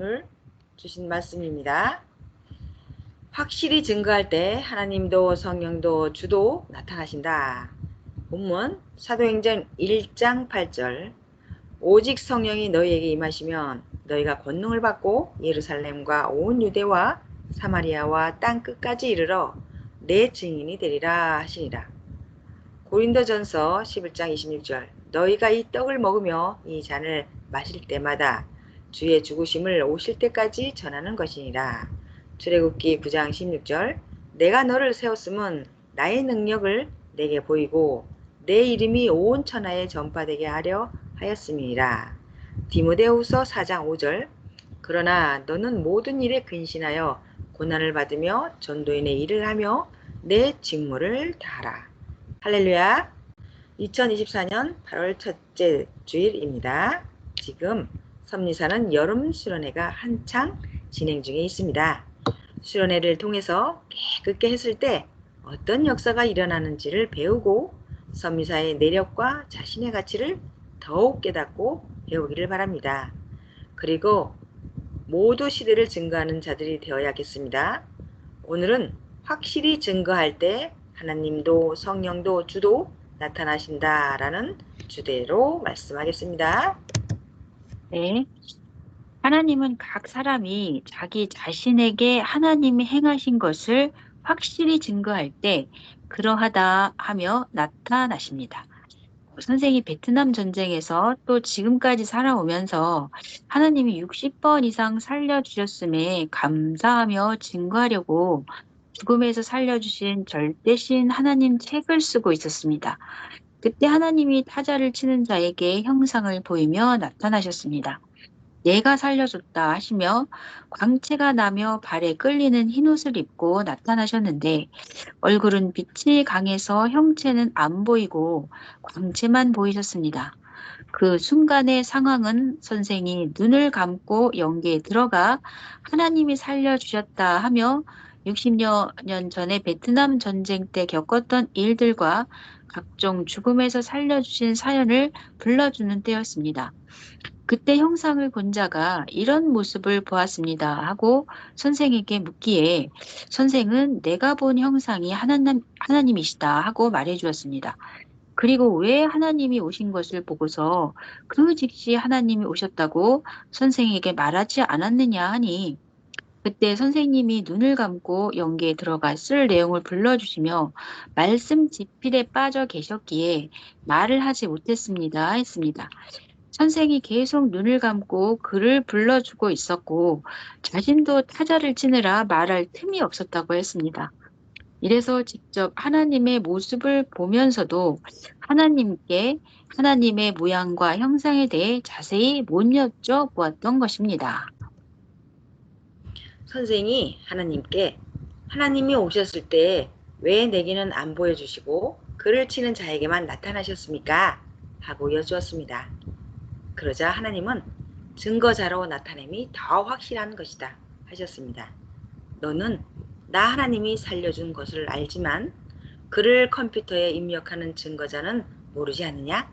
오늘 주신 말씀입니다. 확실히 증거할 때 하나님도 성령도 주도 나타나신다. 본문 사도행전 1장 8절 오직 성령이 너희에게 임하시면 너희가 권능을 받고 예루살렘과 온 유대와 사마리아와 땅 끝까지 이르러 내 증인이 되리라 하시니라. 고린도전서 11장 26절 너희가 이 떡을 먹으며 이 잔을 마실 때마다 주의 죽으심을 오실 때까지 전하는 것이니라. 출애굽기 9장 16절 내가 너를 세웠음은 나의 능력을 내게 보이고 내 이름이 온 천하에 전파되게 하려 하였음이니라. 디모데후서 4장 5절 그러나 너는 모든 일에 근신하여 고난을 받으며 전도인의 일을 하며 내 직무를 다하라. 할렐루야. 2024년 8월 첫째 주일입니다. 지금 섭리사는 여름 수련회가 한창 진행 중에 있습니다. 수련회를 통해서 깨끗게 했을 때 어떤 역사가 일어나는지를 배우고 섭리사의 내력과 자신의 가치를 더욱 깨닫고 배우기를 바랍니다. 그리고 모두 시대를 증거하는 자들이 되어야겠습니다. 오늘은 확실히 증거할 때 하나님도 성령도 주도 나타나신다라는 주제로 말씀하겠습니다. 네. 하나님은 각 사람이 자기 자신에게 하나님이 행하신 것을 확실히 증거할 때 그러하다 하며 나타나십니다. 선생이 베트남 전쟁에서 또 지금까지 살아오면서 하나님이 60번 이상 살려주셨음에 감사하며 증거하려고 죽음에서 살려주신 절대신 하나님 책을 쓰고 있었습니다. 그때 하나님이 타자를 치는 자에게 형상을 보이며 나타나셨습니다. 내가 살려줬다 하시며 광채가 나며 발에 끌리는 흰옷을 입고 나타나셨는데 얼굴은 빛이 강해서 형체는 안 보이고 광채만 보이셨습니다. 그 순간의 상황은 선생이 눈을 감고 연기에 들어가 하나님이 살려주셨다 하며 60여 년 전에 베트남 전쟁 때 겪었던 일들과 각종 죽음에서 살려주신 사연을 불러주는 때였습니다. 그때 형상을 본 자가 이런 모습을 보았습니다 하고 선생에게 묻기에 선생은 내가 본 형상이 하나님이시다 하고 말해 주었습니다. 그리고 왜 하나님이 오신 것을 보고서 그 즉시 하나님이 오셨다고 선생에게 말하지 않았느냐 하니 그때 선생님이 눈을 감고 연기에 들어가 쓸 내용을 불러주시며 말씀 지필에 빠져 계셨기에 말을 하지 못했습니다 했습니다. 선생이 계속 눈을 감고 글을 불러주고 있었고 자신도 타자를 치느라 말할 틈이 없었다고 했습니다. 이래서 직접 하나님의 모습을 보면서도 하나님께 하나님의 모양과 형상에 대해 자세히 못 여쭤보았던 것입니다. 선생이 하나님께 하나님이 오셨을 때 왜 내게는 안 보여주시고 글을 치는 자에게만 나타나셨습니까? 하고 여쭈었습니다. 그러자 하나님은 증거자로 나타냄이 더 확실한 것이다 하셨습니다. 너는 나 하나님이 살려준 것을 알지만 글을 컴퓨터에 입력하는 증거자는 모르지 않느냐?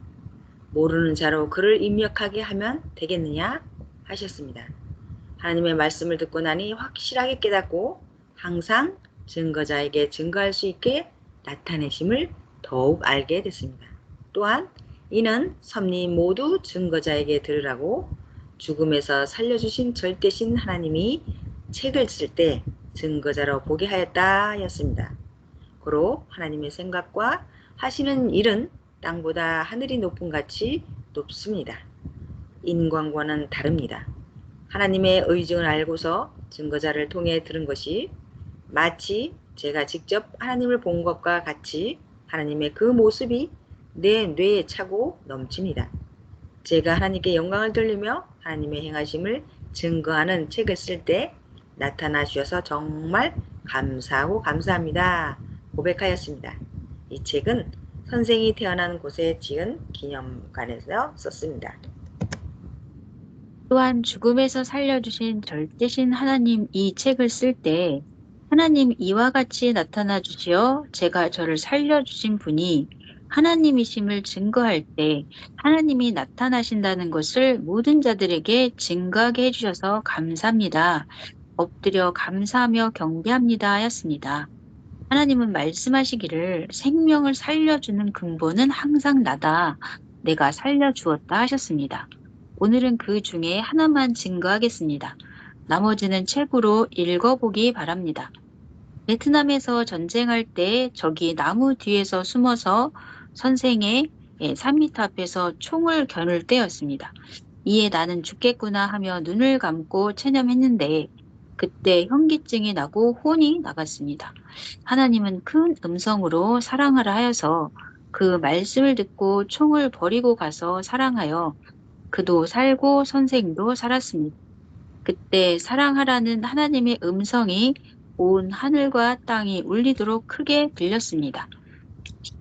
모르는 자로 글을 입력하게 하면 되겠느냐? 하셨습니다. 하나님의 말씀을 듣고 나니 확실하게 깨닫고 항상 증거자에게 증거할 수 있게 나타내심을 더욱 알게 됐습니다. 또한 이는 섭리 모두 증거자에게 들으라고 죽음에서 살려주신 절대신 하나님이 책을 쓸 때 증거자로 보게 하였다 하였습니다. 고로 하나님의 생각과 하시는 일은 땅보다 하늘이 높은 같이 높습니다. 인광과는 다릅니다. 하나님의 의중을 알고서 증거자를 통해 들은 것이 마치 제가 직접 하나님을 본 것과 같이 하나님의 그 모습이 내 뇌에 차고 넘칩니다. 제가 하나님께 영광을 돌리며 하나님의 행하심을 증거하는 책을 쓸 때 나타나 주셔서 정말 감사하고 감사합니다. 고백하였습니다. 이 책은 선생이 태어난 곳에 지은 기념관에서 썼습니다. 또한 죽음에서 살려주신 절대신 하나님 이 책을 쓸 때 하나님 이와 같이 나타나 주시어 제가 저를 살려주신 분이 하나님이심을 증거할 때 하나님이 나타나신다는 것을 모든 자들에게 증거하게 해주셔서 감사합니다. 엎드려 감사하며 경배합니다 하였습니다. 하나님은 말씀하시기를 생명을 살려주는 근본은 항상 나다. 내가 살려주었다 하셨습니다. 오늘은 그 중에 하나만 증거하겠습니다. 나머지는 책으로 읽어보기 바랍니다. 베트남에서 전쟁할 때 적이 나무 뒤에서 숨어서 선생의 3m 앞에서 총을 겨눌 때였습니다. 이에 나는 죽겠구나 하며 눈을 감고 체념했는데 그때 현기증이 나고 혼이 나갔습니다. 하나님은 큰 음성으로 사랑하라 하여서 그 말씀을 듣고 총을 버리고 가서 사랑하여 그도 살고 선생도 살았습니다. 그때 사랑하라는 하나님의 음성이 온 하늘과 땅이 울리도록 크게 들렸습니다.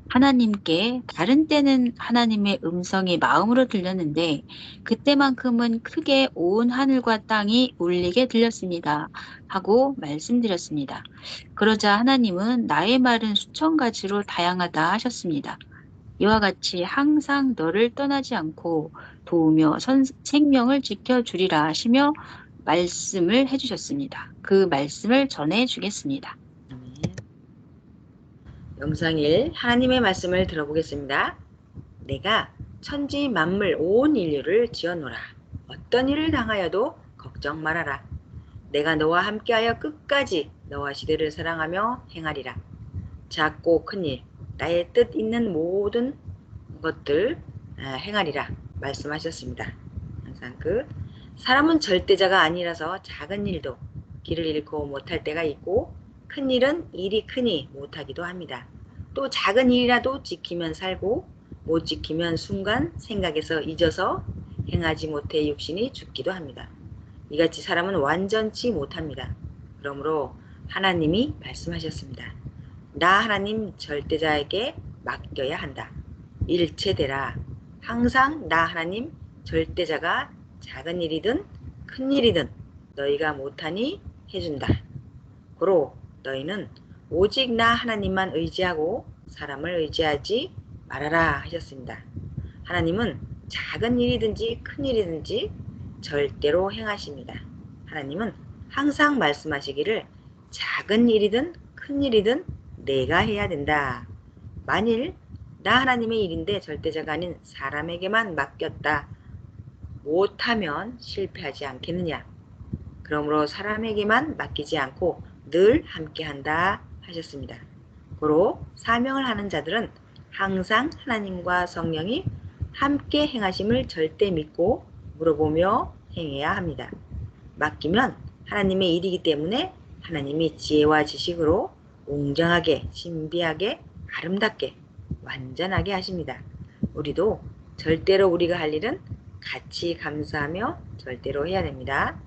하나님께 다른 때는 하나님의 음성이 마음으로 들렸는데 그때만큼은 크게 온 하늘과 땅이 울리게 들렸습니다. 하고 말씀드렸습니다. 그러자 하나님은 나의 말은 수천 가지로 다양하다 하셨습니다. 이와 같이 항상 너를 떠나지 않고 도우며 생명을 지켜주리라 하시며 말씀을 해주셨습니다. 그 말씀을 전해주겠습니다. 아멘. 영상 1 하나님의 말씀을 들어보겠습니다. 내가 천지 만물 온 인류를 지어노라. 어떤 일을 당하여도 걱정 말아라. 내가 너와 함께하여 끝까지 너와 시대를 사랑하며 행하리라. 작고 큰일, 나의 뜻 있는 모든 것들 행하리라 말씀하셨습니다. 항상 사람은 절대자가 아니라서 작은 일도 길을 잃고 못할 때가 있고 큰 일은 일이 크니 못하기도 합니다. 또 작은 일이라도 지키면 살고 못 지키면 순간 생각에서 잊어서 행하지 못해 육신이 죽기도 합니다. 이같이 사람은 완전치 못합니다. 그러므로 하나님이 말씀하셨습니다. 나 하나님 절대자에게 맡겨야 한다. 일체되라. 항상 나 하나님 절대자가 작은 일이든 큰 일이든 너희가 못하니 해준다. 고로 너희는 오직 나 하나님만 의지하고 사람을 의지하지 말아라 하셨습니다. 하나님은 작은 일이든지 큰 일이든지 절대로 행하십니다. 하나님은 항상 말씀하시기를 작은 일이든 큰 일이든 내가 해야 된다. 만일 나 하나님의 일인데 절대자가 아닌 사람에게만 맡겼다. 못하면 실패하지 않겠느냐. 그러므로 사람에게만 맡기지 않고 늘 함께한다 하셨습니다. 고로 사명을 하는 자들은 항상 하나님과 성령이 함께 행하심을 절대 믿고 물어보며 행해야 합니다. 맡기면 하나님의 일이기 때문에 하나님이 지혜와 지식으로 웅장하게, 신비하게, 아름답게, 완전하게 하십니다. 우리도 절대로 우리가 할 일은 같이 감사하며 절대로 해야 됩니다.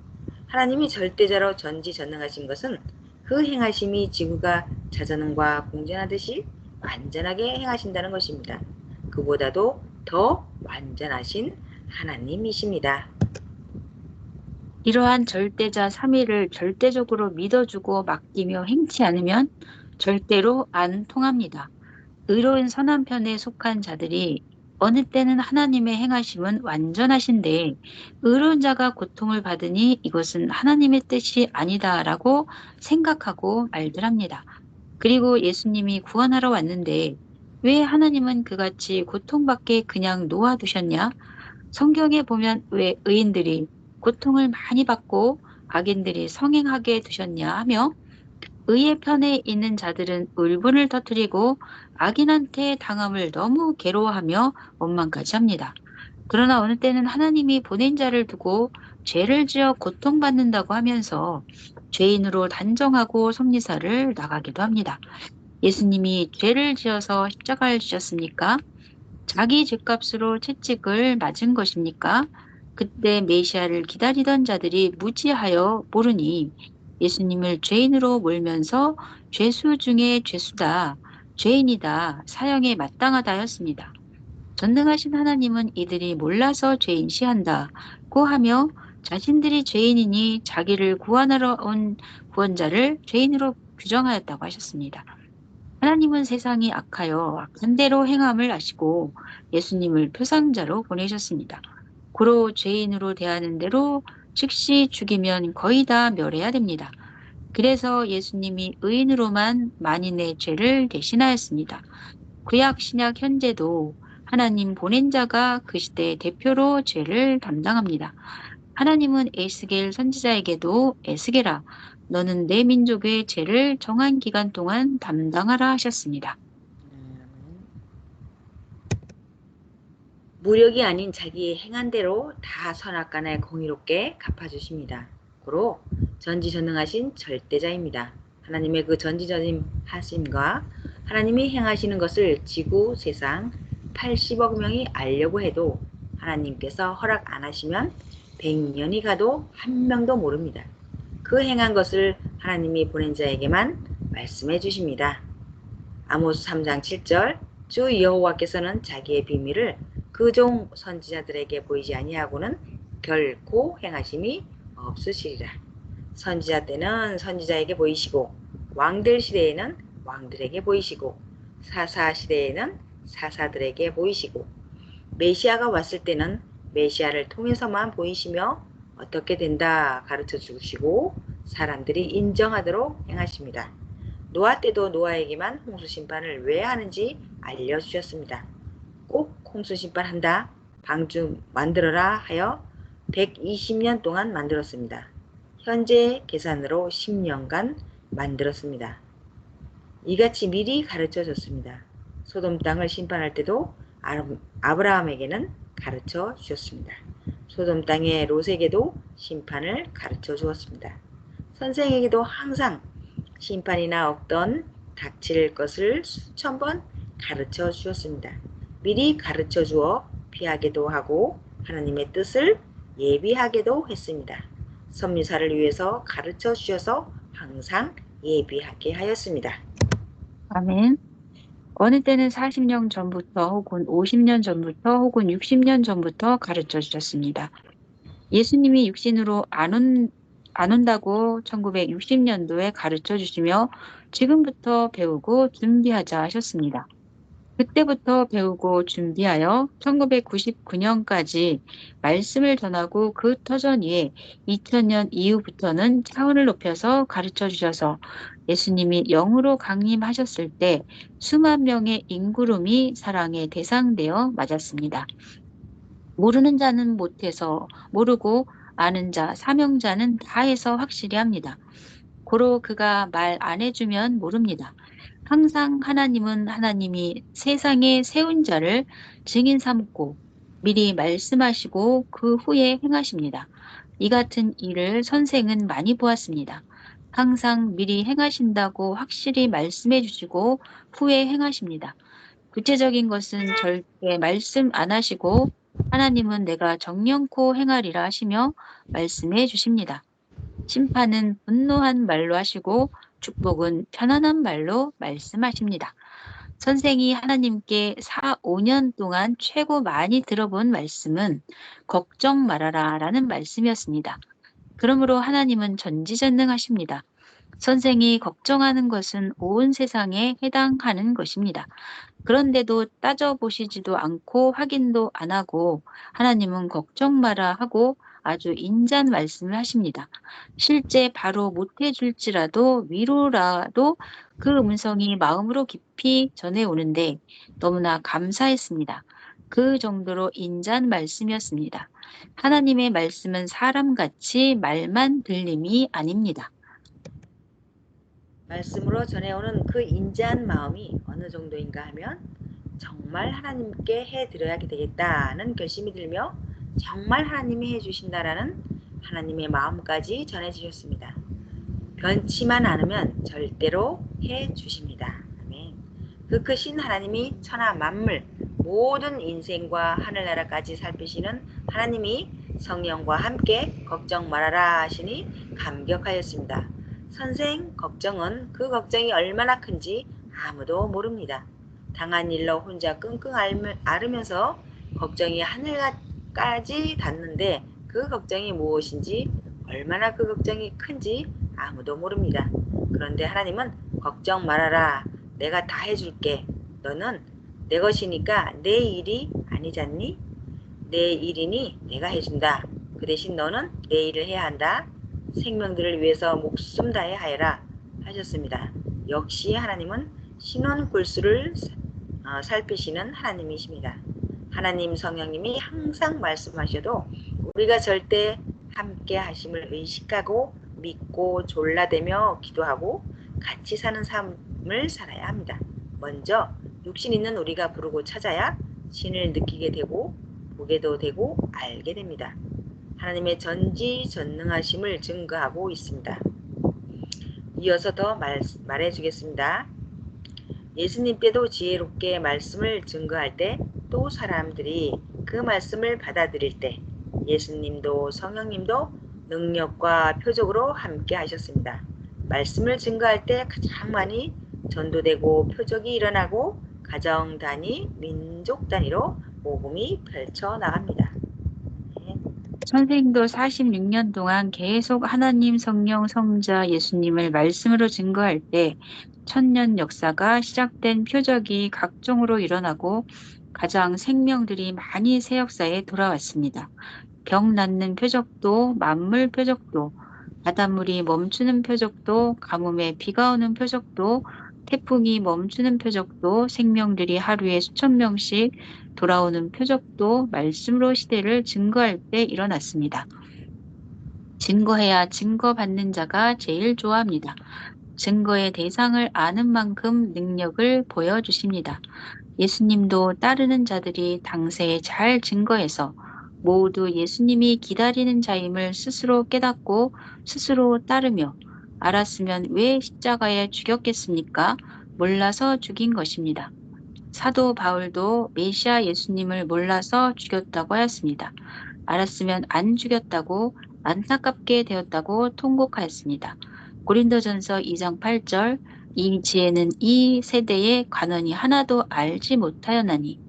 하나님이 절대자로 전지전능하신 것은 그 행하심이 지구가 자전과 공전하듯이 완전하게 행하신다는 것입니다. 그보다도 더 완전하신 하나님이십니다. 이러한 절대자 3위를 절대적으로 믿어주고 맡기며 행치 않으면 절대로 안 통합니다. 의로운 선한 편에 속한 자들이 어느 때는 하나님의 행하심은 완전하신데 의로운 자가 고통을 받으니 이것은 하나님의 뜻이 아니다라고 생각하고 말들 합니다. 그리고 예수님이 구원하러 왔는데 왜 하나님은 그같이 고통받게 그냥 놓아두셨냐? 성경에 보면 왜 의인들이 고통을 많이 받고 악인들이 성행하게 두셨냐 하며 의의 편에 있는 자들은 울분을 터뜨리고 악인한테 당함을 너무 괴로워하며 원망까지 합니다. 그러나 어느 때는 하나님이 보낸 자를 두고 죄를 지어 고통받는다고 하면서 죄인으로 단정하고 섭리사를 나가기도 합니다. 예수님이 죄를 지어서 십자가를 지셨습니까? 자기 죄값으로 채찍을 맞은 것입니까? 그때 메시아를 기다리던 자들이 무지하여 모르니 예수님을 죄인으로 몰면서 죄수 중에 죄수다, 죄인이다, 사형에 마땅하다 였습니다. 전능하신 하나님은 이들이 몰라서 죄인 시한다고 하며 자신들이 죄인이니 자기를 구원하러 온 구원자를 죄인으로 규정하였다고 하셨습니다. 하나님은 세상이 악하여 악한 대로 행함을 아시고 예수님을 표상자로 보내셨습니다. 고로 죄인으로 대하는 대로 즉시 죽이면 거의 다 멸해야 됩니다. 그래서 예수님이 의인으로만 만인의 죄를 대신하였습니다. 구약 신약 현재도 하나님 보낸 자가 그 시대의 대표로 죄를 담당합니다. 하나님은 에스겔 선지자에게도 에스겔아, 너는 내 민족의 죄를 정한 기간 동안 담당하라 하셨습니다. 무력이 아닌 자기의 행한 대로 다 선악간에 공의롭게 갚아주십니다. 고로 전지전능하신 절대자입니다. 하나님의 그 전지전능하심과 하나님이 행하시는 것을 지구, 세상 80억 명이 알려고 해도 하나님께서 허락 안 하시면 100년이 가도 한 명도 모릅니다. 그 행한 것을 하나님이 보낸 자에게만 말씀해 주십니다. 아모스 3장 7절 주 여호와께서는 자기의 비밀을 그 종 선지자들에게 보이지 아니하고는 결코 행하심이 없으시리라. 선지자 때는 선지자에게 보이시고 왕들 시대에는 왕들에게 보이시고 사사 시대에는 사사들에게 보이시고 메시아가 왔을 때는 메시아를 통해서만 보이시며 어떻게 된다 가르쳐 주시고 사람들이 인정하도록 행하십니다. 노아 때도 노아에게만 홍수 심판을 왜 하는지 알려주셨습니다. 꼭 홍수 심판한다. 방주 만들어라 하여 120년 동안 만들었습니다. 현재 계산으로 10년간 만들었습니다. 이같이 미리 가르쳐 줬습니다. 소돔 땅을 심판할 때도 아브라함에게는 가르쳐 주셨습니다. 소돔 땅의 롯에게도 심판을 가르쳐 주었습니다. 선생에게도 항상 심판이나 없던 닥칠 것을 수천 번 가르쳐 주었습니다. 미리 가르쳐 주어 피하게도 하고 하나님의 뜻을 예비하게도 했습니다. 선미사를 위해서 가르쳐 주셔서 항상 예비하게 하였습니다. 아멘. 어느 때는 40년 전부터 혹은 50년 전부터 혹은 60년 전부터 가르쳐 주셨습니다. 예수님이 육신으로 안 온다고 1960년도에 가르쳐 주시며 지금부터 배우고 준비하자 하셨습니다. 그때부터 배우고 준비하여 1999년까지 말씀을 전하고 그 터전 위에 2000년 이후부터는 차원을 높여서 가르쳐 주셔서 예수님이 영으로 강림하셨을 때 수만 명의 인구름이 사랑의 대상되어 맞았습니다. 모르는 자는 못해서 모르고 아는 자, 사명자는 다 해서 확실히 합니다. 고로 그가 말 안 해주면 모릅니다. 항상 하나님은 하나님이 세상에 세운 자를 증인 삼고 미리 말씀하시고 그 후에 행하십니다. 이 같은 일을 선생은 많이 보았습니다. 항상 미리 행하신다고 확실히 말씀해 주시고 후에 행하십니다. 구체적인 것은 절대 말씀 안 하시고 하나님은 내가 정령코 행하리라 하시며 말씀해 주십니다. 심판은 분노한 말로 하시고 축복은 편안한 말로 말씀하십니다. 선생이 하나님께 5년 동안 최고 많이 들어본 말씀은 걱정 말아라 라는 말씀이었습니다. 그러므로 하나님은 전지전능하십니다. 선생이 걱정하는 것은 온 세상에 해당하는 것입니다. 그런데도 따져보시지도 않고 확인도 안 하고 하나님은 걱정 마라 하고 아주 인자한 말씀을 하십니다. 실제 바로 못해줄지라도 위로라도 그 음성이 마음으로 깊이 전해오는데 너무나 감사했습니다. 그 정도로 인자한 말씀이었습니다. 하나님의 말씀은 사람같이 말만 들림이 아닙니다. 말씀으로 전해오는 그 인자한 마음이 어느 정도인가 하면 정말 하나님께 해드려야 되겠다는 결심이 들며 정말 하나님이 해주신다라는 하나님의 마음까지 전해주셨습니다. 변치만 않으면 절대로 해주십니다. 아멘. 그 크신 하나님이 천하 만물 모든 인생과 하늘나라까지 살피시는 하나님이 성령과 함께 걱정 말아라 하시니 감격하였습니다. 선생 걱정은 그 걱정이 얼마나 큰지 아무도 모릅니다. 당한 일로 혼자 끙끙 앓으면서 걱정이 하늘까지 닿는데 그 걱정이 무엇인지 얼마나 그 걱정이 큰지 아무도 모릅니다. 그런데 하나님은 걱정 말아라. 내가 다 해줄게. 너는 내 것이니까 내 일이 아니잖니? 내 일이니 내가 해준다. 그 대신 너는 내 일을 해야 한다. 생명들을 위해서 목숨 다해 하여라 하셨습니다. 역시 하나님은 신원 굴수를 살피시는 하나님이십니다. 하나님 성령님이 항상 말씀하셔도 우리가 절대 함께 하심을 의식하고 믿고 졸라대며 기도하고 같이 사는 삶을 살아야 합니다. 먼저 육신 있는 우리가 부르고 찾아야 신을 느끼게 되고 보게도 되고 알게 됩니다. 하나님의 전지전능하심을 증거하고 있습니다. 이어서 더 말해 주겠습니다. 예수님께도 지혜롭게 말씀을 증거할 때 또 사람들이 그 말씀을 받아들일 때 예수님도 성령님도 능력과 표적으로 함께 하셨습니다. 말씀을 증거할 때 가장 많이 전도되고 표적이 일어나고 가정 단위, 민족 단위로 복음이 펼쳐나갑니다. 선생님도 46년 동안 계속 하나님, 성령, 성자, 예수님을 말씀으로 증거할 때 천년 역사가 시작된 표적이 각종으로 일어나고 가장 생명들이 많이 새 역사에 돌아왔습니다. 병 낫는 표적도, 만물 표적도, 바닷물이 멈추는 표적도, 가뭄에 비가 오는 표적도, 태풍이 멈추는 표적도, 생명들이 하루에 수천 명씩 돌아오는 표적도 말씀으로 시대를 증거할 때 일어났습니다. 증거해야 증거받는 자가 제일 좋아합니다. 증거의 대상을 아는 만큼 능력을 보여주십니다. 예수님도 따르는 자들이 당세에 잘 증거해서 모두 예수님이 기다리는 자임을 스스로 깨닫고 스스로 따르며 알았으면 왜 십자가에 죽였겠습니까? 몰라서 죽인 것입니다. 사도 바울도 메시아 예수님을 몰라서 죽였다고 하였습니다. 알았으면 안 죽였다고 안타깝게 되었다고 통곡하였습니다. 고린도전서 2장 8절 이 지혜는 이 세대의 관원이 하나도 알지 못하였나니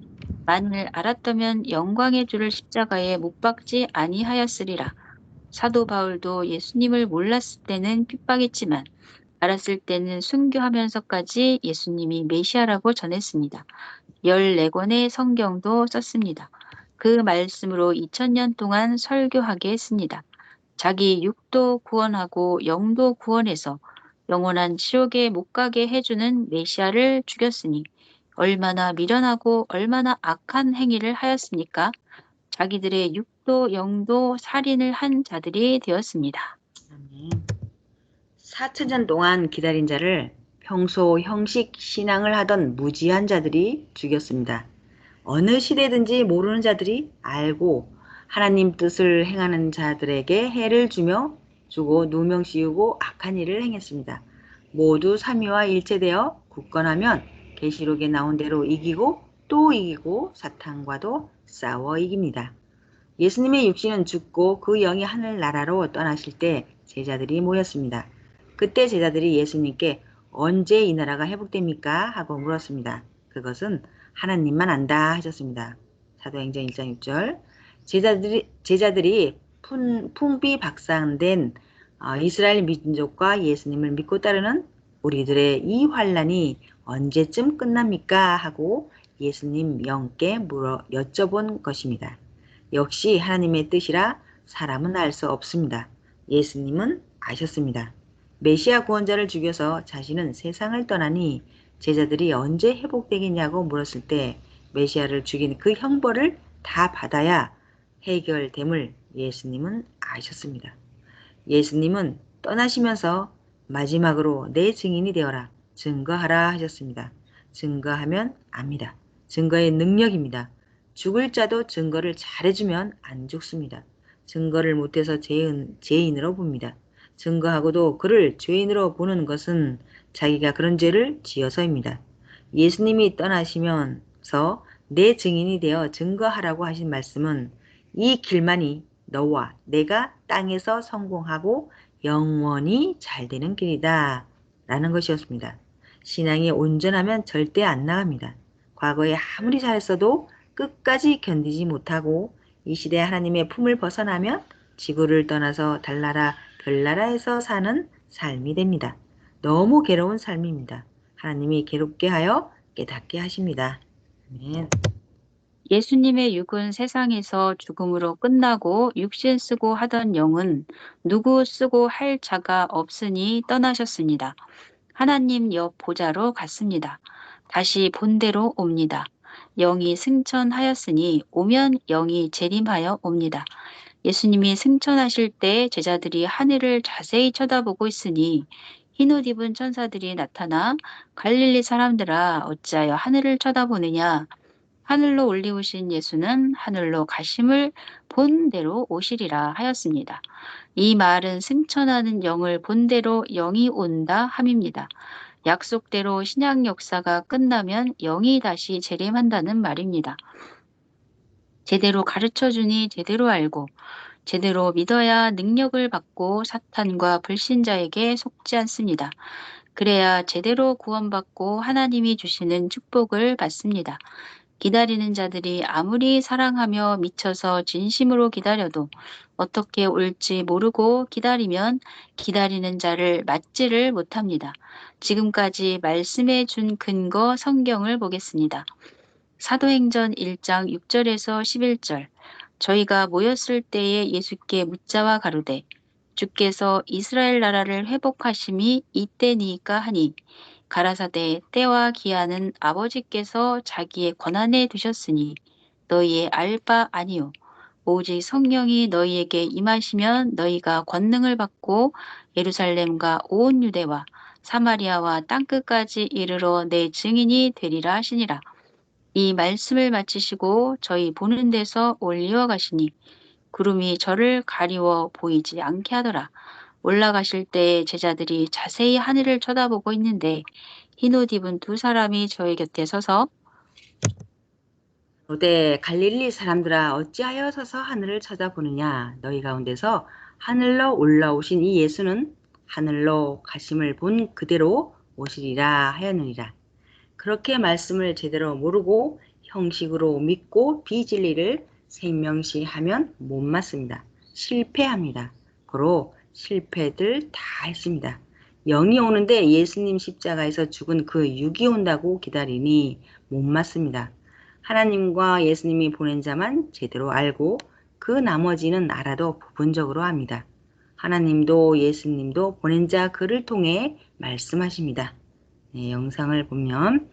만일 알았다면 영광의 주를 십자가에 못 박지 아니하였으리라. 사도 바울도 예수님을 몰랐을 때는 핍박했지만 알았을 때는 순교하면서까지 예수님이 메시아라고 전했습니다. 14권의 성경도 썼습니다. 그 말씀으로 2000년 동안 설교하게 했습니다. 자기 육도 구원하고 영도 구원해서 영원한 지옥에 못 가게 해주는 메시아를 죽였으니 얼마나 미련하고 얼마나 악한 행위를 하였습니까? 자기들의 육도 영도 살인을 한 자들이 되었습니다. 아멘. 4천년 동안 기다린 자를 평소 형식 신앙을 하던 무지한 자들이 죽였습니다. 어느 시대든지 모르는 자들이 알고 하나님 뜻을 행하는 자들에게 해를 주고 누명 씌우고 악한 일을 행했습니다. 모두 삼위와 일체되어 굳건하면 계시록에 나온 대로 이기고 또 이기고 사탄과도 싸워 이깁니다. 예수님의 육신은 죽고 그 영이 하늘나라로 떠나실 때 제자들이 모였습니다. 그때 제자들이 예수님께 언제 이 나라가 회복됩니까? 하고 물었습니다. 그것은 하나님만 안다 하셨습니다. 사도행전 1장 6절 제자들이 풍비박산된 이스라엘 민족과 예수님을 믿고 따르는 우리들의 이 환란이 언제쯤 끝납니까? 하고 예수님 영께 여쭤본 것입니다. 역시 하나님의 뜻이라 사람은 알 수 없습니다. 예수님은 아셨습니다. 메시아 구원자를 죽여서 자신은 세상을 떠나니 제자들이 언제 회복되겠냐고 물었을 때 메시아를 죽인 그 형벌을 다 받아야 해결됨을 예수님은 아셨습니다. 예수님은 떠나시면서 마지막으로 내 증인이 되어라, 증거하라 하셨습니다. 증거하면 압니다. 증거의 능력입니다. 죽을 자도 증거를 잘해주면 안 죽습니다. 증거를 못해서 죄인으로 봅니다. 증거하고도 그를 죄인으로 보는 것은 자기가 그런 죄를 지어서입니다. 예수님이 떠나시면서 내 증인이 되어 증거하라고 하신 말씀은 이 길만이 너와 내가 땅에서 성공하고 영원히 잘 되는 길이다 라는 것이었습니다. 신앙이 온전하면 절대 안 나갑니다. 과거에 아무리 잘했어도 끝까지 견디지 못하고 이 시대 하나님의 품을 벗어나면 지구를 떠나서 달나라 별나라에서 사는 삶이 됩니다. 너무 괴로운 삶입니다. 하나님이 괴롭게 하여 깨닫게 하십니다. 아멘. 예수님의 육은 세상에서 죽음으로 끝나고 육신 쓰고 하던 영은 누구 쓰고 할 자가 없으니 떠나셨습니다. 하나님 옆 보좌로 갔습니다. 다시 본대로 옵니다. 영이 승천하였으니 오면 영이 재림하여 옵니다. 예수님이 승천하실 때 제자들이 하늘을 자세히 쳐다보고 있으니 흰옷 입은 천사들이 나타나 갈릴리 사람들아 어찌하여 하늘을 쳐다보느냐. 하늘로 올리우신 예수는 하늘로 가심을 본대로 오시리라 하였습니다. 이 말은 승천하는 영을 본대로 영이 온다 함입니다. 약속대로 신약 역사가 끝나면 영이 다시 재림한다는 말입니다. 제대로 가르쳐주니 제대로 알고 제대로 믿어야 능력을 받고 사탄과 불신자에게 속지 않습니다. 그래야 제대로 구원받고 하나님이 주시는 축복을 받습니다. 기다리는 자들이 아무리 사랑하며 미쳐서 진심으로 기다려도 어떻게 올지 모르고 기다리면 기다리는 자를 맞지를 못합니다. 지금까지 말씀해 준 근거 성경을 보겠습니다. 사도행전 1장 6절에서 11절. 저희가 모였을 때에 예수께 묻자와 가로되 주께서 이스라엘 나라를 회복하심이 이때니까 하니 가라사대 때와 기한은 아버지께서 자기의 권한에 두셨으니 너희의 알 바 아니요 오직 성령이 너희에게 임하시면 너희가 권능을 받고 예루살렘과 온 유대와 사마리아와 땅끝까지 이르러 내 증인이 되리라 하시니라. 이 말씀을 마치시고 저희 보는 데서 올리어 가시니 구름이 저를 가리워 보이지 않게 하더라. 올라가실 때 제자들이 자세히 하늘을 쳐다보고 있는데 흰옷 입은 두 사람이 저희 곁에 서서 너대 갈릴리 사람들아 어찌하여 서서 하늘을 쳐다보느냐. 너희 가운데서 하늘로 올라오신 이 예수는 하늘로 가심을 본 그대로 오시리라 하였느니라. 그렇게 말씀을 제대로 모르고 형식으로 믿고 비진리를 생명시하면 못 맞습니다. 실패합니다. 고로 실패들 다 했습니다. 영이 오는데 예수님 십자가에서 죽은 그 육이 온다고 기다리니 못 맞습니다. 하나님과 예수님이 보낸 자만 제대로 알고 그 나머지는 알아도 부분적으로 합니다. 하나님도 예수님도 보낸 자 그를 통해 말씀하십니다. 네, 영상을 보면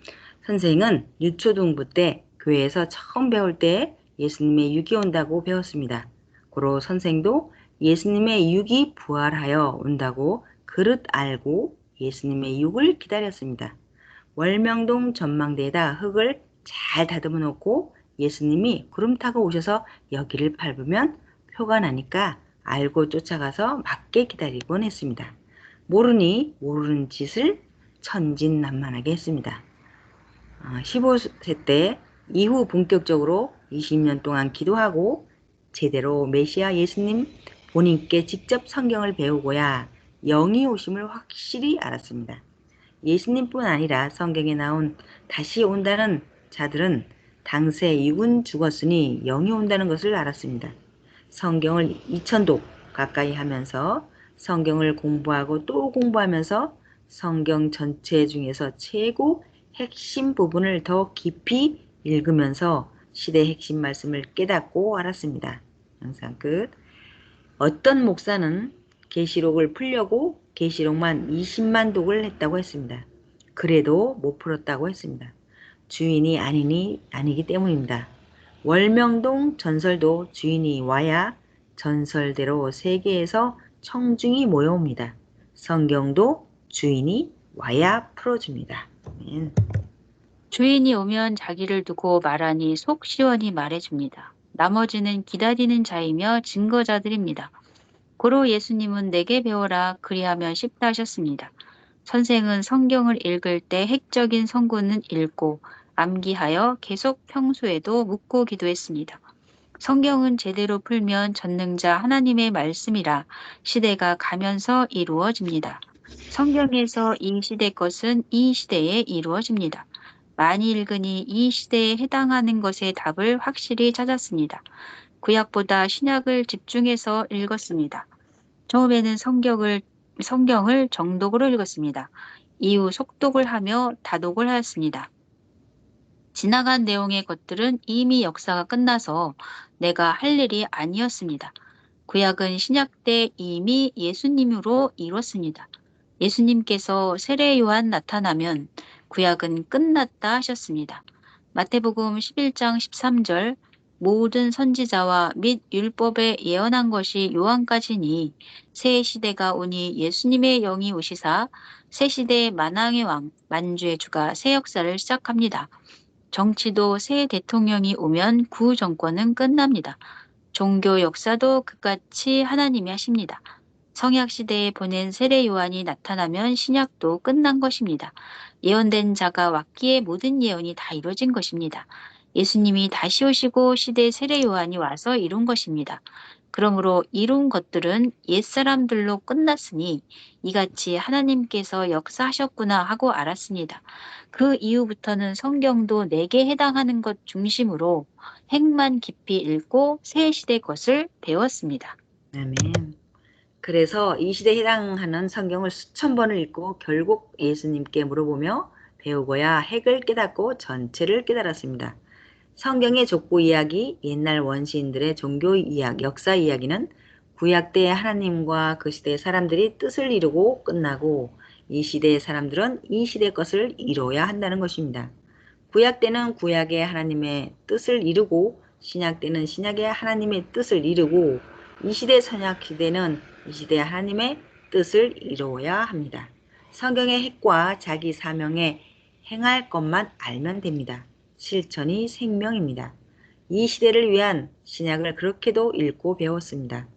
선생은 유초등부 때 교회에서 처음 배울 때 예수님의 육이 온다고 배웠습니다. 고로 선생도 예수님의 육이 부활하여 온다고 그릇 알고 예수님의 육을 기다렸습니다. 월명동 전망대에다 흙을 잘 다듬어 놓고 예수님이 구름 타고 오셔서 여기를 밟으면 표가 나니까 알고 쫓아가서 맞게 기다리곤 했습니다. 모르니 모르는 짓을 천진난만하게 했습니다. 15세 때 이후 본격적으로 20년 동안 기도하고 제대로 메시아 예수님 본인께 직접 성경을 배우고야 영이 오심을 확실히 알았습니다. 예수님뿐 아니라 성경에 나온 다시 온다는 자들은 당세 육은 죽었으니 영이 온다는 것을 알았습니다. 성경을 2000독 가까이 하면서 성경을 공부하고 또 공부하면서 성경 전체 중에서 최고 핵심 부분을 더 깊이 읽으면서 시대의 핵심 말씀을 깨닫고 알았습니다. 영상 끝. 어떤 목사는 계시록을 풀려고 계시록만 20만 독을 했다고 했습니다. 그래도 못 풀었다고 했습니다. 주인이 아니기 때문입니다. 월명동 전설도 주인이 와야 전설대로 세계에서 청중이 모여옵니다. 성경도 주인이 와야 풀어줍니다. 주인이 오면 자기를 두고 말하니 속 시원히 말해줍니다. 나머지는 기다리는 자이며 증거자들입니다. 고로 예수님은 내게 배워라 그리하면 쉽다 하셨습니다. 선생은 성경을 읽을 때 핵적인 성구는 읽고 암기하여 계속 평소에도 묻고 기도했습니다. 성경은 제대로 풀면 전능자 하나님의 말씀이라 시대가 가면서 이루어집니다. 성경에서 이 시대 것은 이 시대에 이루어집니다. 많이 읽으니 이 시대에 해당하는 것의 답을 확실히 찾았습니다. 구약보다 신약을 집중해서 읽었습니다. 처음에는 성경을 정독으로 읽었습니다. 이후 속독을 하며 다독을 하였습니다. 지나간 내용의 것들은 이미 역사가 끝나서 내가 할 일이 아니었습니다. 구약은 신약 때 이미 예수님으로 이뤘습니다. 예수님께서 세례 요한 나타나면 구약은 끝났다 하셨습니다. 마태복음 11장 13절 모든 선지자와 및 율법에 예언한 것이 요한까지니 새 시대가 오니 예수님의 영이 오시사 새 시대의 만왕의 왕 만주의 주가 새 역사를 시작합니다. 정치도 새 대통령이 오면 구 정권은 끝납니다. 종교 역사도 그같이 하나님이 하십니다. 성약 시대에 보낸 세례 요한이 나타나면 신약도 끝난 것입니다. 예언된 자가 왔기에 모든 예언이 다 이루어진 것입니다. 예수님이 다시 오시고 시대 세례 요한이 와서 이룬 것입니다. 그러므로 이룬 것들은 옛사람들로 끝났으니 이같이 하나님께서 역사하셨구나 하고 알았습니다. 그 이후부터는 성경도 내게 해당하는 것 중심으로 핵만 깊이 읽고 새 시대 것을 배웠습니다. 아멘. 그래서 이 시대에 해당하는 성경을 수천 번을 읽고 결국 예수님께 물어보며 배우고야 핵을 깨닫고 전체를 깨달았습니다. 성경의 족보 이야기, 옛날 원시인들의 종교 이야기, 역사 이야기는 구약 때의 하나님과 그 시대의 사람들이 뜻을 이루고 끝나고 이 시대의 사람들은 이 시대 것을 이뤄야 한다는 것입니다. 구약 때는 구약의 하나님의 뜻을 이루고 신약 때는 신약의 하나님의 뜻을 이루고 이 시대 선약 시대는 이 시대 하나님의 뜻을 이루어야 합니다. 성경의 핵과 자기 사명에 행할 것만 알면 됩니다. 실천이 생명입니다. 이 시대를 위한 신약을 그렇게도 읽고 배웠습니다.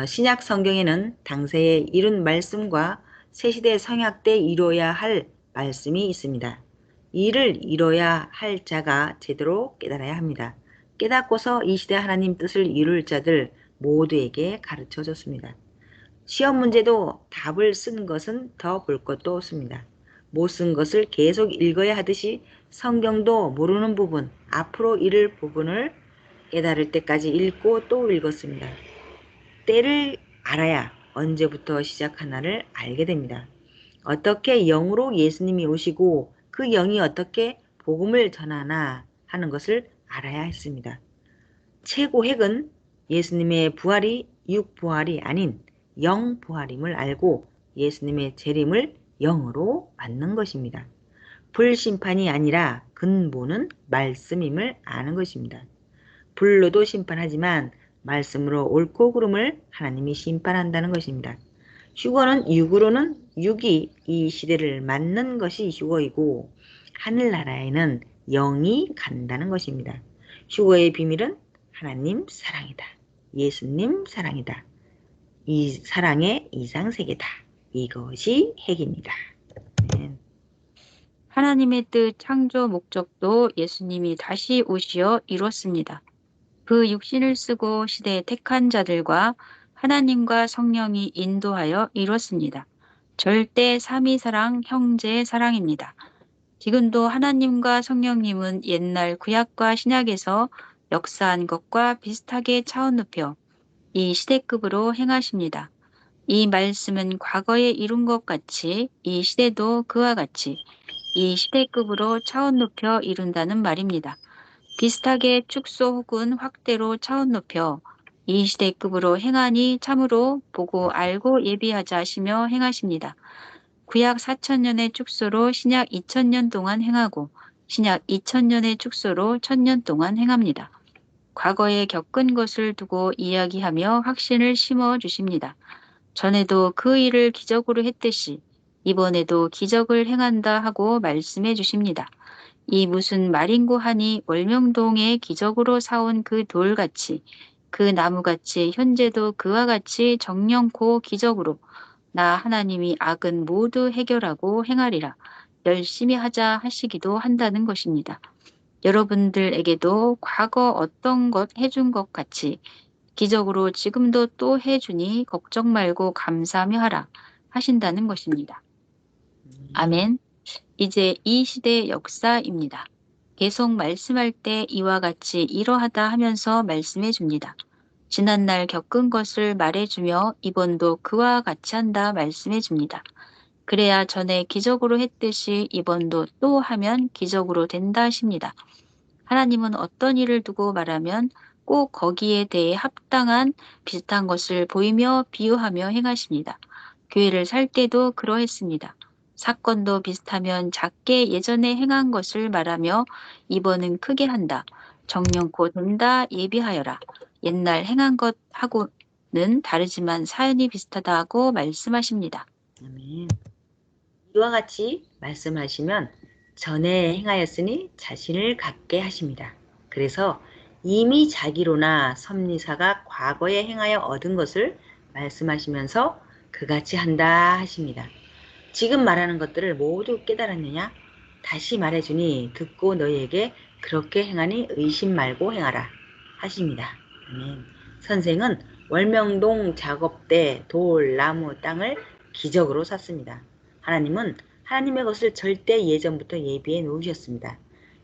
신약 성경에는 당세에 이룬 말씀과 새시대 성약 때 이루어야 할 말씀이 있습니다. 이를 이뤄야 할 자가 제대로 깨달아야 합니다. 깨닫고서 이 시대 하나님 뜻을 이룰 자들 모두에게 가르쳐 줬습니다. 시험 문제도 답을 쓴 것은 더 볼 것도 없습니다. 못 쓴 것을 계속 읽어야 하듯이 성경도 모르는 부분, 앞으로 읽을 부분을 깨달을 때까지 읽고 또 읽었습니다. 때를 알아야 언제부터 시작하나를 알게 됩니다. 어떻게 영으로 예수님이 오시고 그 영이 어떻게 복음을 전하나 하는 것을 알아야 했습니다. 최고 핵은 예수님의 부활이 육부활이 아닌 영부활임을 알고 예수님의 재림을 영으로 맞는 것입니다. 불심판이 아니라 근본은 말씀임을 아는 것입니다. 불로도 심판하지만 말씀으로 옳고 그름을 하나님이 심판한다는 것입니다. 육으로는 육이 이 시대를 맞는 것이 휴거이고 하늘나라에는 영이 간다는 것입니다. 휴거의 비밀은 하나님 사랑이다. 예수님 사랑이다. 이 사랑의 이상세계다. 이것이 핵입니다. 네. 하나님의 뜻 창조 목적도 예수님이 다시 오시어 이뤘습니다. 그 육신을 쓰고 시대에 택한 자들과 하나님과 성령이 인도하여 이뤘습니다. 절대 삼위사랑 형제의 사랑입니다. 지금도 하나님과 성령님은 옛날 구약과 신약에서 역사한 것과 비슷하게 차원 높여 이 시대급으로 행하십니다. 이 말씀은 과거에 이룬 것 같이 이 시대도 그와 같이 이 시대급으로 차원 높여 이룬다는 말입니다. 비슷하게 축소 혹은 확대로 차원 높여 이 시대급으로 행하니 참으로 보고 알고 예비하자 하시며 행하십니다. 구약 4,000년의 축소로 신약 2,000년 동안 행하고 신약 2,000년의 축소로 1,000년 동안 행합니다. 과거에 겪은 것을 두고 이야기하며 확신을 심어 주십니다. 전에도 그 일을 기적으로 했듯이 이번에도 기적을 행한다 하고 말씀해 주십니다. 이 무슨 말인고 하니 월명동에 기적으로 사온 그 돌같이 그 나무같이 현재도 그와 같이 정령코 기적으로 나 하나님이 악은 모두 해결하고 행하리라 열심히 하자 하시기도 한다는 것입니다. 여러분들에게도 과거 어떤 것 해준 것 같이 기적으로 지금도 또 해주니 걱정 말고 감사하며 하라 하신다는 것입니다. 아멘. 이제 이 시대의 역사입니다. 계속 말씀할 때 이와 같이 이러하다 하면서 말씀해 줍니다. 지난날 겪은 것을 말해주며 이번도 그와 같이 한다 말씀해 줍니다. 그래야 전에 기적으로 했듯이 이번도 또 하면 기적으로 된다 하십니다. 하나님은 어떤 일을 두고 말하면 꼭 거기에 대해 합당한 비슷한 것을 보이며 비유하며 행하십니다. 교회를 살 때도 그러했습니다. 사건도 비슷하면 작게 예전에 행한 것을 말하며 이번은 크게 한다. 정령코 된다 예비하여라. 옛날 행한 것하고는 다르지만 사연이 비슷하다고 말씀하십니다. 아멘. 이와 같이 말씀하시면 전에 행하였으니 자신을 갖게 하십니다. 그래서 이미 자기로나 섭리사가 과거에 행하여 얻은 것을 말씀하시면서 그같이 한다 하십니다. 지금 말하는 것들을 모두 깨달았느냐? 다시 말해주니 듣고 너희에게 그렇게 행하니 의심 말고 행하라 하십니다. 아멘. 선생은 월명동 작업대 돌, 나무, 땅을 기적으로 샀습니다. 하나님은 하나님의 것을 절대 예전부터 예비해 놓으셨습니다.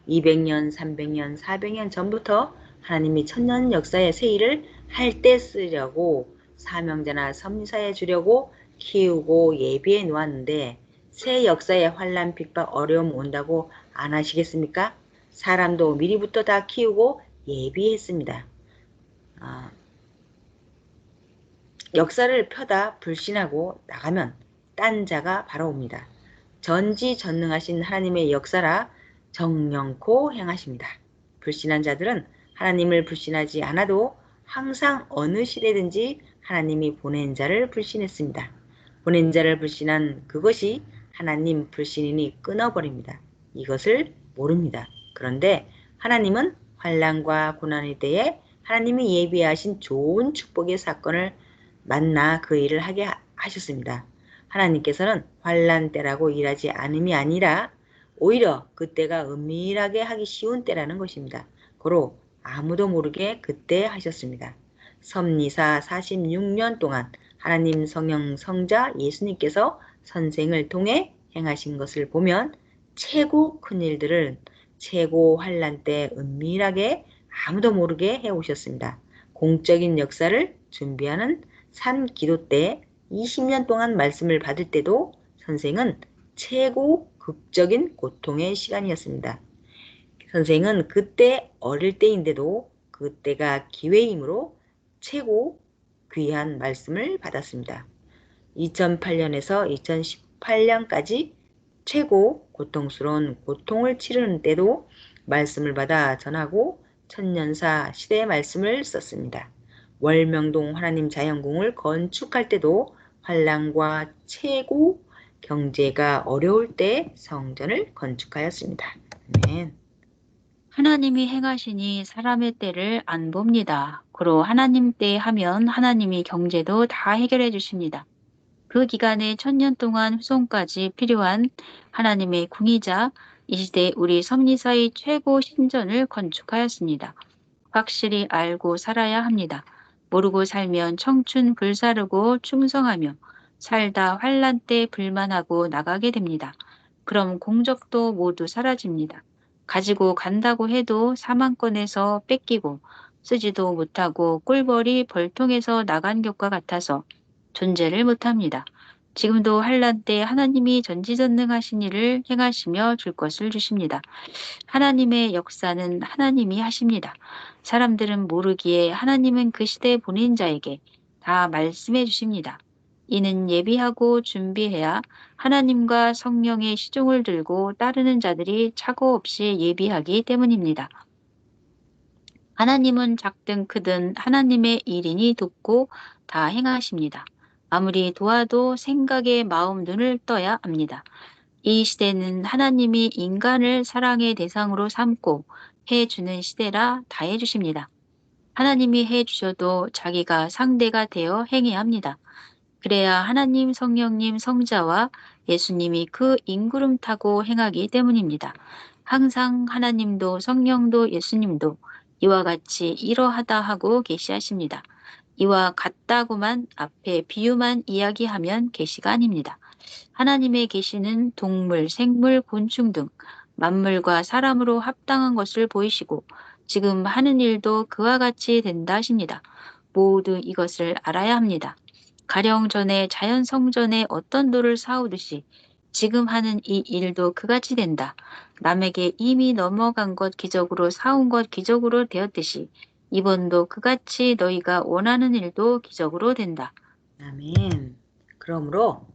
200년, 300년, 400년 전부터 하나님이 천년 역사의 새 일을 할 때 쓰려고 사명자나 섭리사에 주려고 키우고 예비해 놓았는데 새 역사의 환란, 핍박, 어려움 온다고 안 하시겠습니까? 사람도 미리부터 다 키우고 예비했습니다. 역사를 펴다 불신하고 나가면 딴 자가 바로 옵니다. 전지전능하신 하나님의 역사라 정령코 행하십니다. 불신한 자들은 하나님을 불신하지 않아도 항상 어느 시대든지 하나님이 보낸 자를 불신했습니다. 보낸 자를 불신한 그것이 하나님 불신이니 끊어버립니다. 이것을 모릅니다. 그런데 하나님은 환난과 고난의 때에 하나님이 예비하신 좋은 축복의 사건을 만나 그 일을 하게 하셨습니다. 하나님께서는 환난 때라고 일하지 않음이 아니라 오히려 그때가 은밀하게 하기 쉬운 때라는 것입니다. 고로 아무도 모르게 그때 하셨습니다. 섭리사 46년 동안 하나님 성령 성자 예수님께서 선생을 통해 행하신 것을 보면 최고 큰 일들을 최고 환난 때 은밀하게 아무도 모르게 해오셨습니다. 공적인 역사를 준비하는 산 기도 때 20년 동안 말씀을 받을 때도 선생은 최고 극적인 고통의 시간이었습니다. 선생은 그때 어릴 때인데도 그때가 기회이므로 최고 귀한 말씀을 받았습니다. 2008년에서 2018년까지 최고 고통스러운 고통을 치르는 때도 말씀을 받아 전하고 천년사 시대의 말씀을 썼습니다. 월명동 하나님 자연궁을 건축할 때도 환란과 최고 경제가 어려울 때 성전을 건축하였습니다. 아멘. 하나님이 행하시니 사람의 때를 안 봅니다. 그로 하나님 때 하면 하나님이 경제도 다 해결해 주십니다. 그 기간에 천년 동안 후손까지 필요한 하나님의 궁이자 이 시대 우리 섭리사의 최고 신전을 건축하였습니다. 확실히 알고 살아야 합니다. 모르고 살면 청춘 불사르고 충성하며 살다 환란 때 불만하고 나가게 됩니다. 그럼 공적도 모두 사라집니다. 가지고 간다고 해도 사망권에서 뺏기고 쓰지도 못하고 꿀벌이 벌통에서 나간 것과 같아서 존재를 못합니다. 지금도 환란 때 하나님이 전지전능하신 일을 행하시며 줄 것을 주십니다. 하나님의 역사는 하나님이 하십니다. 사람들은 모르기에 하나님은 그 시대에 보낸 자에게 다 말씀해 주십니다. 이는 예비하고 준비해야 하나님과 성령의 시종을 들고 따르는 자들이 착오 없이 예비하기 때문입니다. 하나님은 작든 크든 하나님의 일이니 돕고 다 행하십니다. 아무리 도와도 생각에 마음 눈을 떠야 합니다. 이 시대는 하나님이 인간을 사랑의 대상으로 삼고 해주는 시대라 다 해주십니다. 하나님이 해주셔도 자기가 상대가 되어 행해야 합니다. 그래야 하나님 성령님 성자와 예수님이 그 인구름 타고 행하기 때문입니다. 항상 하나님도 성령도 예수님도 이와 같이 이러하다 하고 계시하십니다. 이와 같다고만 앞에 비유만 이야기하면 계시가 아닙니다. 하나님의 계시는 동물, 생물, 곤충 등 만물과 사람으로 합당한 것을 보이시고 지금 하는 일도 그와 같이 된다 하십니다. 모두 이것을 알아야 합니다. 가령 전에 자연 성전에 어떤 돌을 쌓으듯이 지금 하는 이 일도 그같이 된다. 남에게 이미 넘어간 것 기적으로 쌓은 것 기적으로 되었듯이 이번도 그같이 너희가 원하는 일도 기적으로 된다. 아멘. 그러므로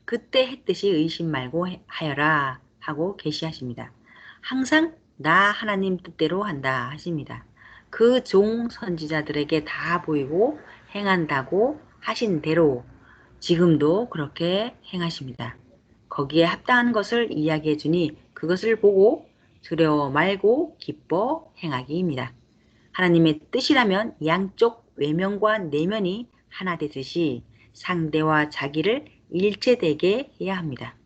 그때 했듯이 의심 말고 하여라 하고 계시하십니다. 항상 나 하나님 뜻대로 한다 하십니다. 그 종 선지자들에게 다 보이고 행한다고 하신 대로 지금도 그렇게 행하십니다. 거기에 합당한 것을 이야기해 주니 그것을 보고 두려워 말고 기뻐 행하기입니다. 하나님의 뜻이라면 양쪽 외면과 내면이 하나 되듯이 상대와 자기를 일체되게 해야 합니다.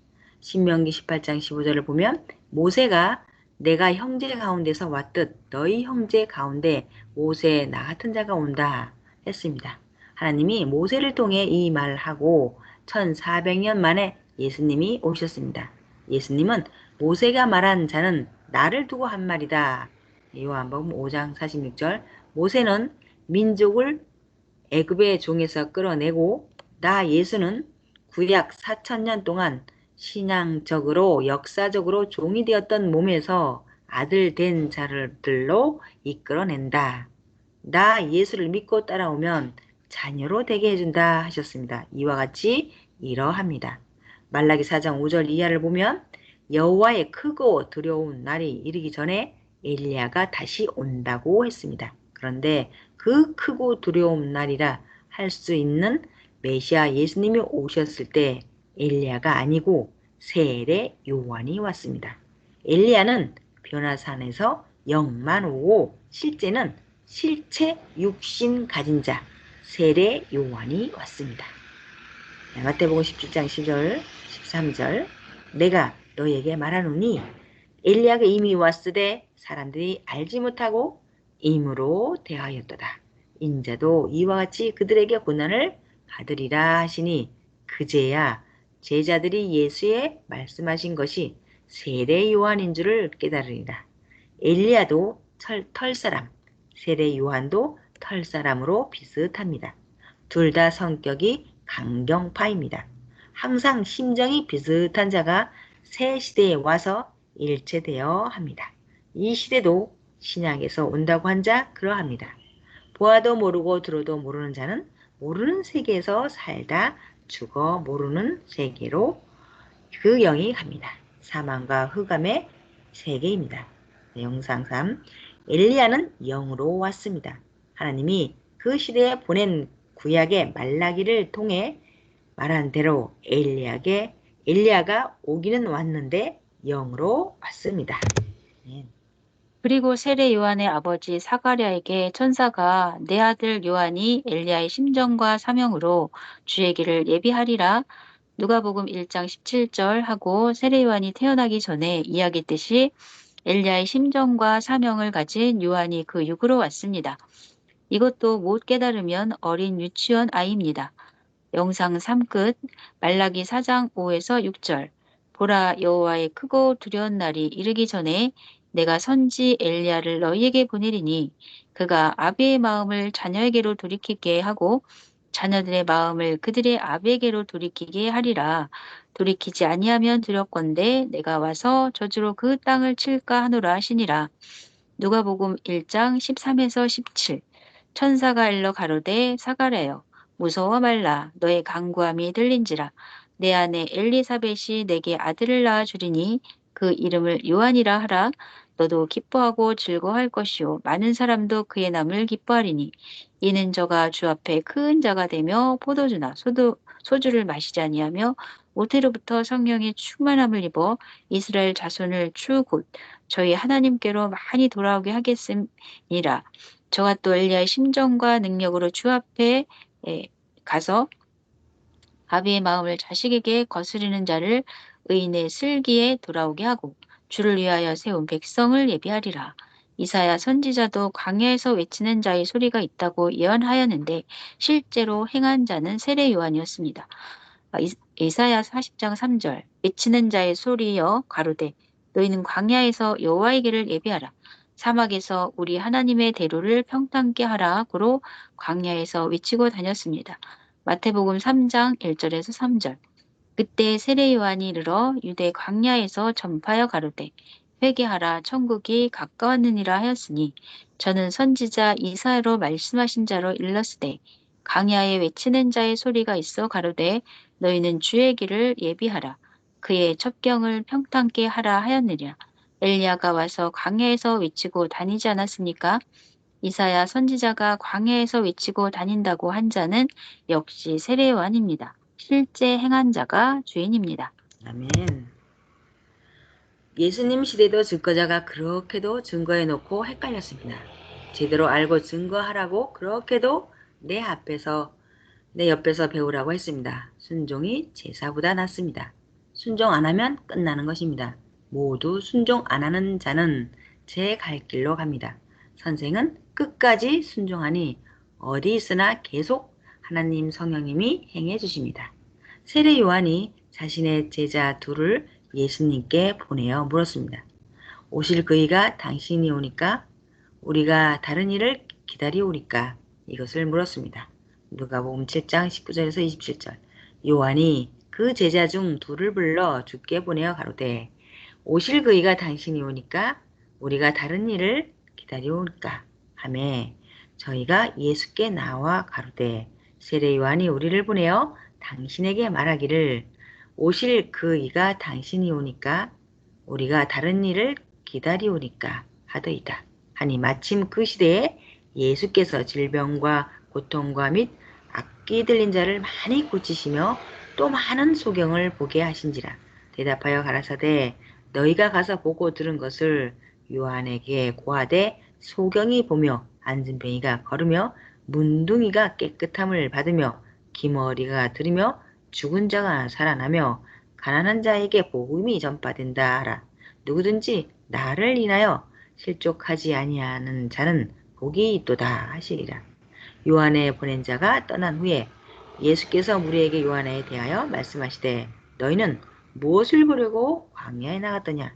신명기 18장 15절을 보면 모세가 내가 형제 가운데서 왔듯 너희 형제 가운데 모세 나 같은 자가 온다 했습니다. 하나님이 모세를 통해 이 말을 하고 1400년 만에 예수님이 오셨습니다. 예수님은 모세가 말한 자는 나를 두고 한 말이다. 요한복음 5장 46절 모세는 민족을 애굽의 종에서 끌어내고 나 예수는 구약 4000년 동안 신앙적으로 역사적으로 종이 되었던 몸에서 아들 된 자들로 이끌어낸다. 나 예수를 믿고 따라오면 자녀로 되게 해준다 하셨습니다. 이와 같이 이러합니다. 말라기 4장 5절 이하를 보면 여호와의 크고 두려운 날이 이르기 전에 엘리야가 다시 온다고 했습니다. 그런데 그 크고 두려운 날이라 할 수 있는 메시아 예수님이 오셨을 때 엘리야가 아니고 세례 요한이 왔습니다. 엘리야는 변화산에서 영만 오고 실제는 실체 육신 가진 자 세례 요한이 왔습니다. 마태복음 17장 10절 13절 내가 너에게 말하노니 엘리야가 이미 왔으되 사람들이 알지 못하고 임으로 대하였도다. 인자도 이와 같이 그들에게 고난을 받으리라 하시니 그제야 제자들이 예수의 말씀하신 것이 세례 요한인 줄을 깨달으리라. 엘리야도 털사람, 세례 요한도 털사람으로 비슷합니다. 둘 다 성격이 강경파입니다. 항상 심정이 비슷한 자가 새 시대에 와서 일체되어 합니다. 이 시대도 신약에서 온다고 한 자 그러합니다. 보아도 모르고 들어도 모르는 자는 모르는 세계에서 살다 죽어 모르는 세계로 그 영이 갑니다. 사망과 흑암의 세계입니다. 영상 3 엘리야는 영으로 왔습니다. 하나님이 그 시대에 보낸 구약의 말라기를 통해 말한 대로 엘리야가 오기는 왔는데 영으로 왔습니다. 그리고 세례 요한의 아버지 사가랴에게 천사가 내 아들 요한이 엘리야의 심정과 사명으로 주의 길을 예비하리라. 누가복음 1장 17절 하고 세례 요한이 태어나기 전에 이야기했듯이 엘리야의 심정과 사명을 가진 요한이 그 육으로 왔습니다. 이것도 못 깨달으면 어린 유치원 아이입니다. 영상 3끝 말라기 4장 5에서 6절 보라 여호와의 크고 두려운 날이 이르기 전에 내가 선지 엘리야를 너희에게 보내리니 그가 아비의 마음을 자녀에게로 돌이키게 하고 자녀들의 마음을 그들의 아비에게로 돌이키게 하리라. 돌이키지 아니하면 두렵건대 내가 와서 저주로 그 땅을 칠까 하노라 하시니라. 누가복음 1장 13에서 17 천사가 일러 가로되 사가랴여 무서워 말라 너의 간구함이 들린지라 내 아내 엘리사벳이 내게 아들을 낳아 주리니 그 이름을 요한이라 하라 너도 기뻐하고 즐거워할 것이요 많은 사람도 그의 남을 기뻐하리니 이는 저가 주 앞에 큰 자가 되며 포도주나 소주를 마시지 아니하며 모태로부터 성령의 충만함을 입어 이스라엘 자손을 주 곧 저희 하나님께로 많이 돌아오게 하겠음이라. 저가 또 엘리야의 심정과 능력으로 주 앞에 가서 아비의 마음을 자식에게 거스르는 자를 의인의 슬기에 돌아오게 하고 주를 위하여 세운 백성을 예비하리라. 이사야 선지자도 광야에서 외치는 자의 소리가 있다고 예언하였는데 실제로 행한 자는 세례 요한이었습니다. 이사야 40장 3절 외치는 자의 소리여 가로되 너희는 광야에서 여호와의 길을 예비하라. 사막에서 우리 하나님의 대로를 평탄케 하라. 고로 광야에서 외치고 다녔습니다. 마태복음 3장 1절에서 3절. 그때 세례 요한이 이르러 유대 광야에서 전파하여 가로되 회개하라 천국이 가까웠느니라 하였으니 저는 선지자 이사야로 말씀하신 자로 일렀으되 광야에 외치는 자의 소리가 있어 가로되 너희는 주의 길을 예비하라 그의 첩경을 평탄케 하라 하였느니라. 엘리야가 와서 광야에서 외치고 다니지 않았습니까? 이사야 선지자가 광야에서 외치고 다닌다고 한 자는 역시 세례 요한입니다. 실제 행한 자가 주인입니다. 아멘. 예수님 시대도 증거자가 그렇게도 증거해놓고 헷갈렸습니다. 제대로 알고 증거하라고 그렇게도 내 옆에서 배우라고 했습니다. 순종이 제사보다 낫습니다. 순종 안 하면 끝나는 것입니다. 모두 순종 안 하는 자는 제 갈 길로 갑니다. 선생은 끝까지 순종하니 어디 있으나 계속 하나님 성령님이 행해 주십니다. 세례 요한이 자신의 제자 둘을 예수님께 보내어 물었습니다. 오실 그이가 당신이 오니까 우리가 다른 일을 기다리오리까? 이것을 물었습니다. 누가복음 7장 19절에서 27절. 요한이 그 제자 중 둘을 불러 주께 보내어 가로되 오실 그이가 당신이 오니까 우리가 다른 일을 기다리오니까 하매 저희가 예수께 나와 가로되 세례 요한이 우리를 보내어 당신에게 말하기를 오실 그이가 당신이 오니까 우리가 다른 일을 기다리오니까 하더이다. 하니 마침 그 시대에 예수께서 질병과 고통과 및 악기 들린 자를 많이 고치시며 또 많은 소경을 보게 하신지라. 대답하여 가라사대 너희가 가서 보고 들은 것을 요한에게 고하되 소경이 보며 앉은 뱅이가 걸으며 문둥이가 깨끗함을 받으며 기머리가 들으며 죽은 자가 살아나며 가난한 자에게 복음이 전파된다 하라. 누구든지 나를 인하여 실족하지 아니하는 자는 복이 있도다 하시리라. 요한의 보낸 자가 떠난 후에 예수께서 무리에게 요한에 대하여 말씀하시되 너희는 무엇을 보려고 광야에 나갔더냐?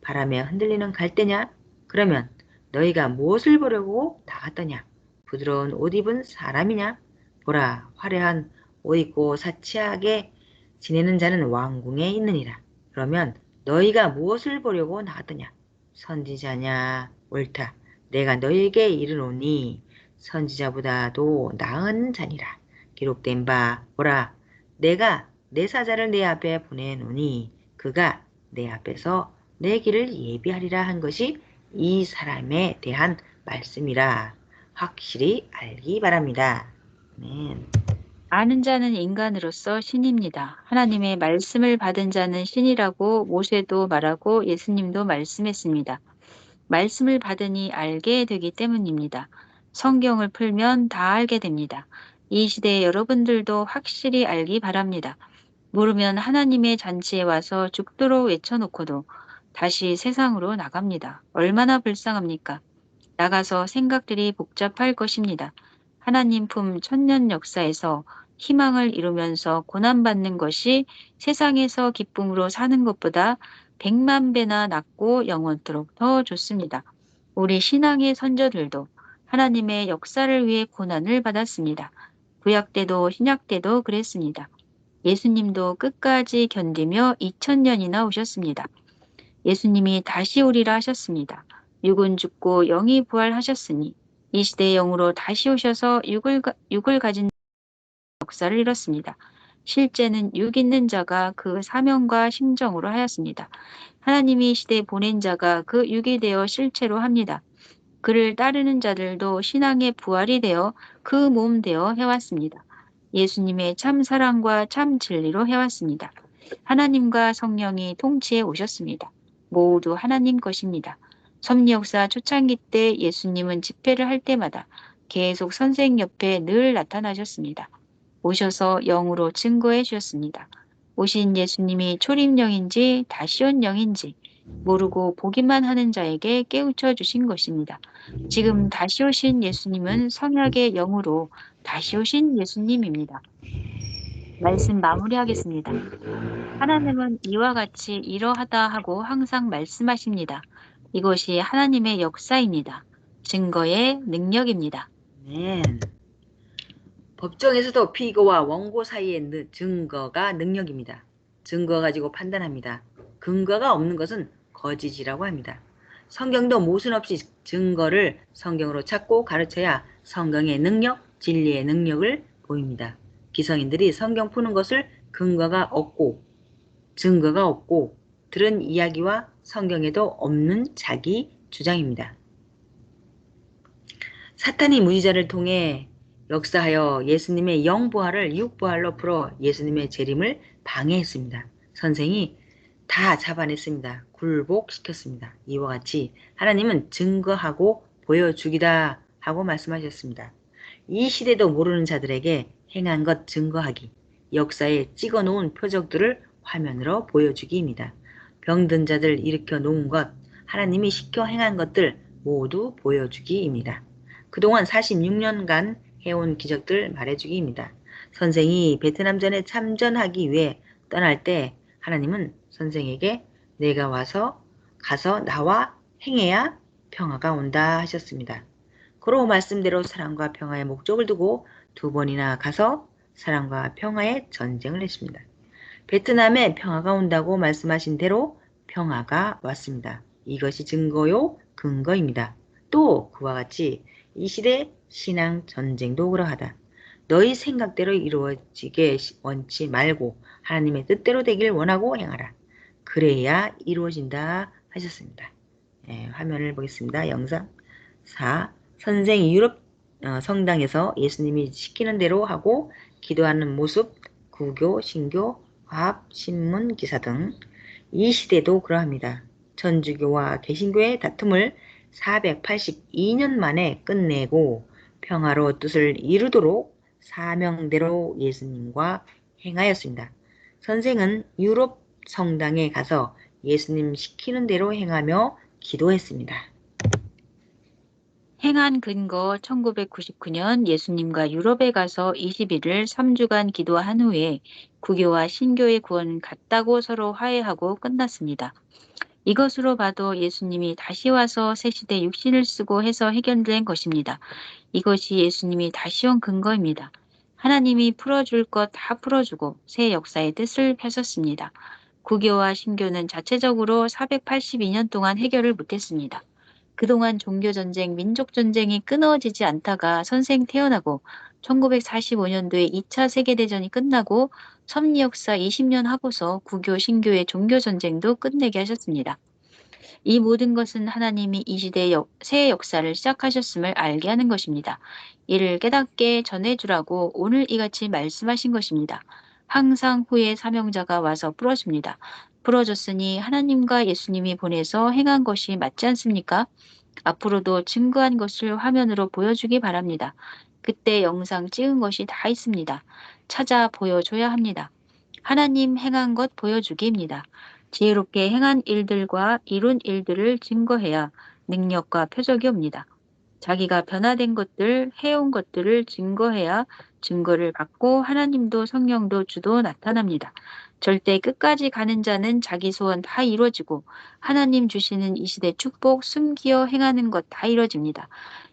바람에 흔들리는 갈대냐? 그러면 너희가 무엇을 보려고 나갔더냐? 부드러운 옷 입은 사람이냐? 보라 화려한 옷 입고 사치하게 지내는 자는 왕궁에 있느니라. 그러면 너희가 무엇을 보려고 나갔더냐? 선지자냐? 옳다. 내가 너희에게 이르노니 선지자보다도 나은 자니라. 기록된 바 보라 내가 내 사자를 내 앞에 보내노니 그가 내 앞에서 내 길을 예비하리라 한 것이 이 사람에 대한 말씀이라. 확실히 알기 바랍니다. 아멘. 아는 자는 인간으로서 신입니다. 하나님의 말씀을 받은 자는 신이라고 모세도 말하고 예수님도 말씀했습니다. 말씀을 받으니 알게 되기 때문입니다. 성경을 풀면 다 알게 됩니다. 이 시대에 여러분들도 확실히 알기 바랍니다. 모르면 하나님의 잔치에 와서 죽도록 외쳐놓고도 다시 세상으로 나갑니다. 얼마나 불쌍합니까? 나가서 생각들이 복잡할 것입니다. 하나님 품 천년 역사에서 희망을 이루면서 고난받는 것이 세상에서 기쁨으로 사는 것보다 100만 배나 낫고 영원토록 더 좋습니다. 우리 신앙의 선조들도 하나님의 역사를 위해 고난을 받았습니다. 구약 때도 신약 때도 그랬습니다. 예수님도 끝까지 견디며 2000년이나 오셨습니다. 예수님이 다시 오리라 하셨습니다. 육은 죽고 영이 부활하셨으니 이 시대의 영으로 다시 오셔서 육을 가진 역사를 이뤘습니다. 실제는 육 있는 자가 그 사명과 심정으로 하였습니다. 하나님이 이 시대에 보낸 자가 그 육이 되어 실체로 합니다. 그를 따르는 자들도 신앙의 부활이 되어 그 몸 되어 해왔습니다. 예수님의 참 사랑과 참 진리로 해왔습니다. 하나님과 성령이 통치해 오셨습니다. 모두 하나님 것입니다. 섭리 역사 초창기 때 예수님은 집회를 할 때마다 계속 선생 옆에 늘 나타나셨습니다. 오셔서 영으로 증거해 주셨습니다. 오신 예수님이 초림령인지 다시 온 영인지 모르고 보기만 하는 자에게 깨우쳐 주신 것입니다. 지금 다시 오신 예수님은 성약의 영으로 다시 오신 예수님입니다. 말씀 마무리하겠습니다. 하나님은 이와 같이 이러하다 하고 항상 말씀하십니다. 이것이 하나님의 역사입니다. 증거의 능력입니다. 아멘. 법정에서도 피고와 원고 사이의 증거가 능력입니다. 증거 가지고 판단합니다. 근거가 없는 것은 거짓이라고 합니다. 성경도 모순 없이 증거를 성경으로 찾고 가르쳐야 성경의 능력, 진리의 능력을 보입니다. 기성인들이 성경 푸는 것을 근거가 없고 증거가 없고 들은 이야기와 성경에도 없는 자기 주장입니다. 사탄이 무지자를 통해 역사하여 예수님의 영부활을 육부활로 풀어 예수님의 재림을 방해했습니다. 선생이 다 잡아냈습니다. 굴복시켰습니다. 이와 같이 하나님은 증거하고 보여주기다 하고 말씀하셨습니다. 이 시대도 모르는 자들에게 행한 것 증거하기, 역사에 찍어놓은 표적들을 화면으로 보여주기입니다. 병든 자들 일으켜 놓은 것, 하나님이 시켜 행한 것들 모두 보여주기입니다. 그동안 46년간 해온 기적들 말해주기입니다. 선생이 베트남전에 참전하기 위해 떠날 때 하나님은 선생에게 내가 가서 나와 행해야 평화가 온다 하셨습니다. 그러고 말씀대로 사랑과 평화의 목적을 두고 2번이나 가서 사랑과 평화의 전쟁을 했습니다. 베트남에 평화가 온다고 말씀하신 대로 평화가 왔습니다. 이것이 증거요 근거입니다. 또 그와 같이 이 시대 신앙 전쟁도 그러하다. 너희 생각대로 이루어지게 원치 말고 하나님의 뜻대로 되길 원하고 행하라. 그래야 이루어진다 하셨습니다. 화면을 보겠습니다. 영상 4. 선생 유럽 성당에서 예수님이 시키는 대로 하고 기도하는 모습, 구교, 신교, 화합, 신문, 기사 등 이 시대도 그러합니다. 천주교와 개신교의 다툼을 482년 만에 끝내고 평화로 뜻을 이루도록 사명대로 예수님과 행하였습니다. 선생은 유럽 성당에 가서 예수님 시키는 대로 행하며 기도했습니다. 행한 근거 1999년 예수님과 유럽에 가서 20일을 3주간 기도한 후에 구교와 신교의 구원은 같다고 서로 화해하고 끝났습니다. 이것으로 봐도 예수님이 다시 와서 새 시대 육신을 쓰고 해서 해결된 것입니다. 이것이 예수님이 다시 온 근거입니다. 하나님이 풀어줄 것 다 풀어주고 새 역사의 뜻을 펴셨습니다. 구교와 신교는 자체적으로 482년 동안 해결을 못했습니다. 그동안 종교전쟁, 민족전쟁이 끊어지지 않다가 선생 태어나고 1945년도에 2차 세계대전이 끝나고 섭리 역사 20년 하고서 구교, 신교의 종교전쟁도 끝내게 하셨습니다. 이 모든 것은 하나님이 이 시대의 새 역사를 시작하셨음을 알게 하는 것입니다. 이를 깨닫게 전해주라고 오늘 이같이 말씀하신 것입니다. 항상 후에 사명자가 와서 풀어줍니다. 풀어줬으니 하나님과 예수님이 보내서 행한 것이 맞지 않습니까? 앞으로도 증거한 것을 화면으로 보여주기 바랍니다. 그때 영상 찍은 것이 다 있습니다. 찾아 보여줘야 합니다. 하나님 행한 것 보여주기입니다. 지혜롭게 행한 일들과 이룬 일들을 증거해야 능력과 표적이 옵니다. 자기가 변화된 것들, 해온 것들을 증거해야 증거를 받고 하나님도 성령도 주도 나타납니다. 절대 끝까지 가는 자는 자기 소원 다 이루어지고 하나님 주시는 이 시대 축복 숨기어 행하는 것 다 이루어집니다.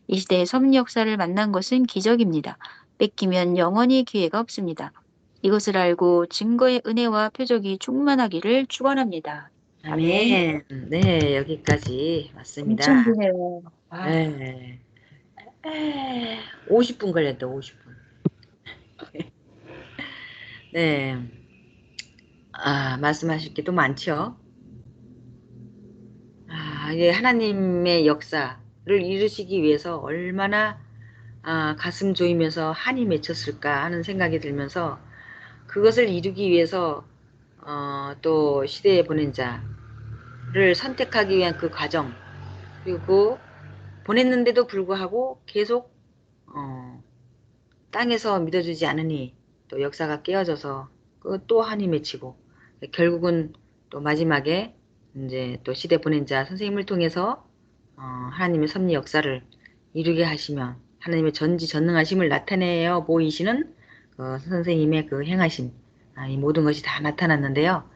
이 시대의 섭리 역사를 만난 것은 기적입니다. 뺏기면 영원히 기회가 없습니다. 이것을 알고 증거의 은혜와 표적이 충만하기를 축원합니다. 아멘. 네, 여기까지 엄청 왔습니다. 기네요. 네. 50분 걸렸다, 50분. 네. 말씀하실 게 또 많죠. 이게 하나님의 역사를 이루시기 위해서 얼마나 가슴 조이면서 한이 맺혔을까 하는 생각이 들면서 그것을 이루기 위해서 또 시대에 보낸 자를 선택하기 위한 그 과정 그리고 보냈는데도 불구하고 계속 땅에서 믿어주지 않으니 또 역사가 깨어져서 또 한이 맺히고 결국은 또 마지막에 이제 또 시대 보낸 자 선생님을 통해서 하나님의 섭리 역사를 이루게 하시면 하나님의 전지전능하심을 나타내어 보이시는 선생님의 그 행하심 이 모든 것이 다 나타났는데요.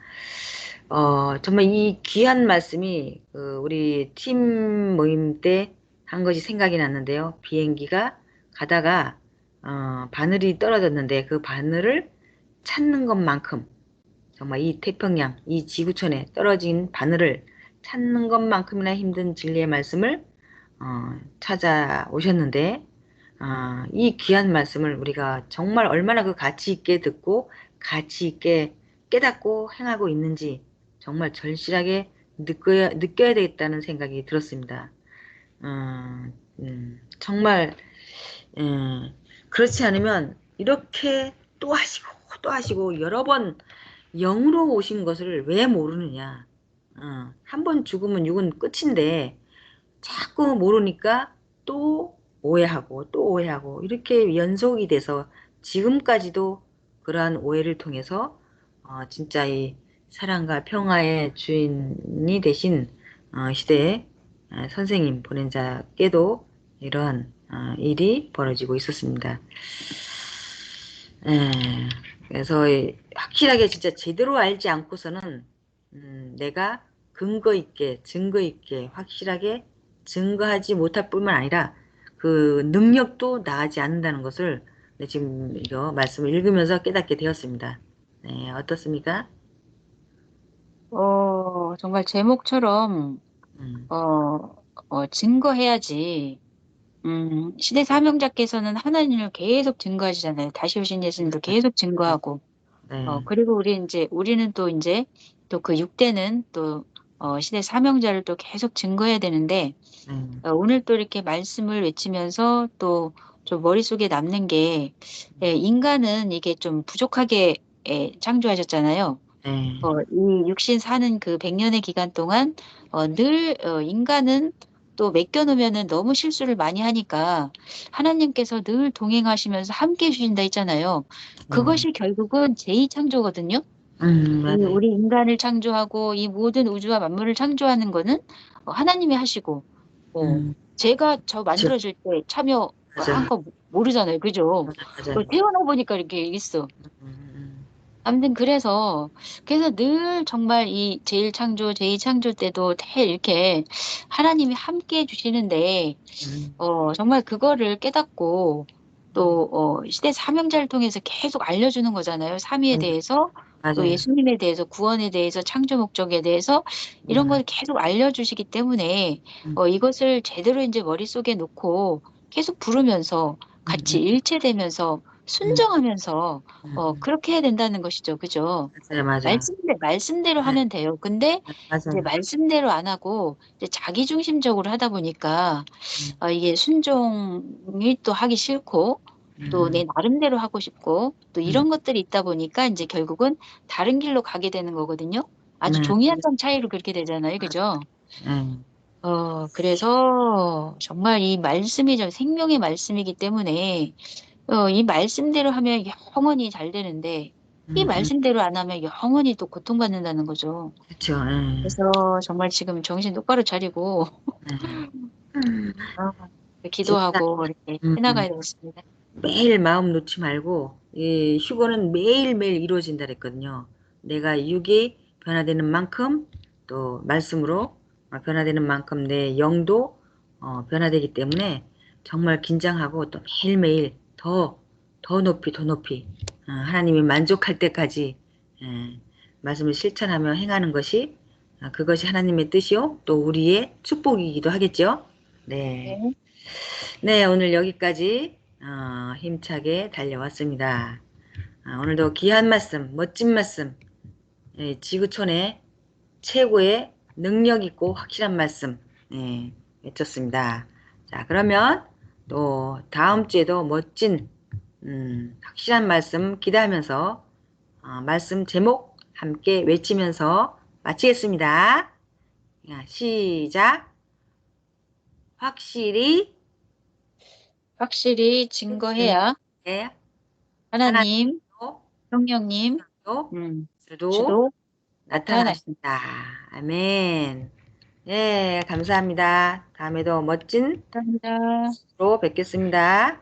정말 이 귀한 말씀이 우리 팀 모임 때 한 것이 생각이 났는데요. 비행기가 가다가 바늘이 떨어졌는데 그 바늘을 찾는 것만큼 정말 이 태평양, 이 지구촌에 떨어진 바늘을 찾는 것만큼이나 힘든 진리의 말씀을 찾아오셨는데 이 귀한 말씀을 우리가 정말 얼마나 그 가치 있게 듣고 가치 있게 깨닫고 행하고 있는지 정말 절실하게 느껴야 되겠다는 생각이 들었습니다. 정말 그렇지 않으면 이렇게 또 하시고 또 하시고 여러 번 영으로 오신 것을 왜 모르느냐. 한 번 죽으면 육은 끝인데 자꾸 모르니까 또 오해하고 또 오해하고 이렇게 연속이 돼서 지금까지도 그러한 오해를 통해서 진짜 이 사랑과 평화의 주인이 되신 시대의 선생님 보낸 자께도 이러한 일이 벌어지고 있었습니다. 에, 그래서 확실하게 진짜 제대로 알지 않고서는 내가 근거 있게 증거 있게 확실하게 증거하지 못할 뿐만 아니라 그 능력도 나하지 않는다는 것을 지금 이거 말씀을 읽으면서 깨닫게 되었습니다. 네, 어떻습니까? 정말 제목처럼, 음, 증거해야지. 시대 사명자께서는 하나님을 계속 증거하시잖아요. 다시 오신 예수님도 계속 증거하고, 네, 그리고 우리는 또 이제, 또 그 6대는 또, 시대 사명자를 또 계속 증거해야 되는데, 네, 오늘 또 이렇게 말씀을 외치면서 또 좀 머릿속에 남는 게, 인간은 이게 좀 부족하게 창조하셨잖아요. 네, 이 육신 사는 그 100년의 기간 동안 인간은 또 맡겨놓으면은 너무 실수를 많이 하니까 하나님께서 늘 동행하시면서 함께 해주신다 했잖아요. 네. 그것이 결국은 제2창조거든요. 맞아요. 우리 인간을 창조하고 이 모든 우주와 만물을 창조하는 거는 하나님이 하시고, 어, 제가 저 그쵸. 만들어질 때 참여 한 맞아, 거 모르잖아요. 그죠? 맞아. 태어나 보니까 이렇게 있어. 음, 아무튼 그래서 늘 정말 이 제1창조, 제2창조 때도 이렇게 하나님이 함께 해주시는데, 음, 정말 그거를 깨닫고 음, 또, 시대 사명자를 통해서 계속 알려주는 거잖아요. 삼위에 음, 대해서, 또 맞아요. 예수님에 대해서, 구원에 대해서, 창조 목적에 대해서 이런 걸 계속 알려주시기 때문에, 음, 이것을 제대로 이제 머릿속에 놓고 계속 부르면서 같이 음, 일체되면서 음, 순종하면서 음. 그렇게 해야 된다는 것이죠. 그죠? 맞아요, 맞아. 말씀대로 네, 하면 돼요. 근데 이제 맞아요. 말씀대로 안 하고 이제 자기중심적으로 하다 보니까 음, 이게 순종이 또 하기 싫고 또 내 음, 나름대로 하고 싶고 또 음, 이런 것들이 있다 보니까 이제 결국은 다른 길로 가게 되는 거거든요. 아주 네, 종이 한 장 차이로 그렇게 되잖아요. 그죠? 네, 그래서 정말 이 말씀이 좀 생명의 말씀이기 때문에 이 말씀대로 하면 영원히 잘 되는데 이 음, 말씀대로 안 하면 영원히 또 고통받는다는 거죠. 그렇죠. 네, 그래서 정말 지금 정신 똑바로 차리고 네. 음, 아, 진짜 기도하고 이렇게 음, 해나가야 되겠습니다. 매일 마음 놓지 말고 이 휴거는 매일매일 이루어진다 그랬거든요. 내가 육이 변화되는 만큼 또 말씀으로 변화되는 만큼 내 영도 변화되기 때문에 정말 긴장하고 또 매일매일 더 높이 더 높이 하나님이 만족할 때까지 말씀을 실천하며 행하는 것이 그것이 하나님의 뜻이요 또 우리의 축복이기도 하겠죠. 네. 네. 네, 오늘 여기까지 힘차게 달려왔습니다. 오늘도 귀한 말씀, 멋진 말씀, 지구촌의 최고의 능력 있고 확실한 말씀 외쳤습니다. 자, 그러면 또 다음 주에도 멋진 확실한 말씀 기대하면서 말씀 제목 함께 외치면서 마치겠습니다. 자, 시작. 확실히 확실히 증거해야 네, 하나님, 하나님도 성령님, 또 주도 주도 나타나신다. 나타나신다. 아멘. 예, 감사합니다. 다음에도 멋진 감사합니다. 로 뵙겠습니다.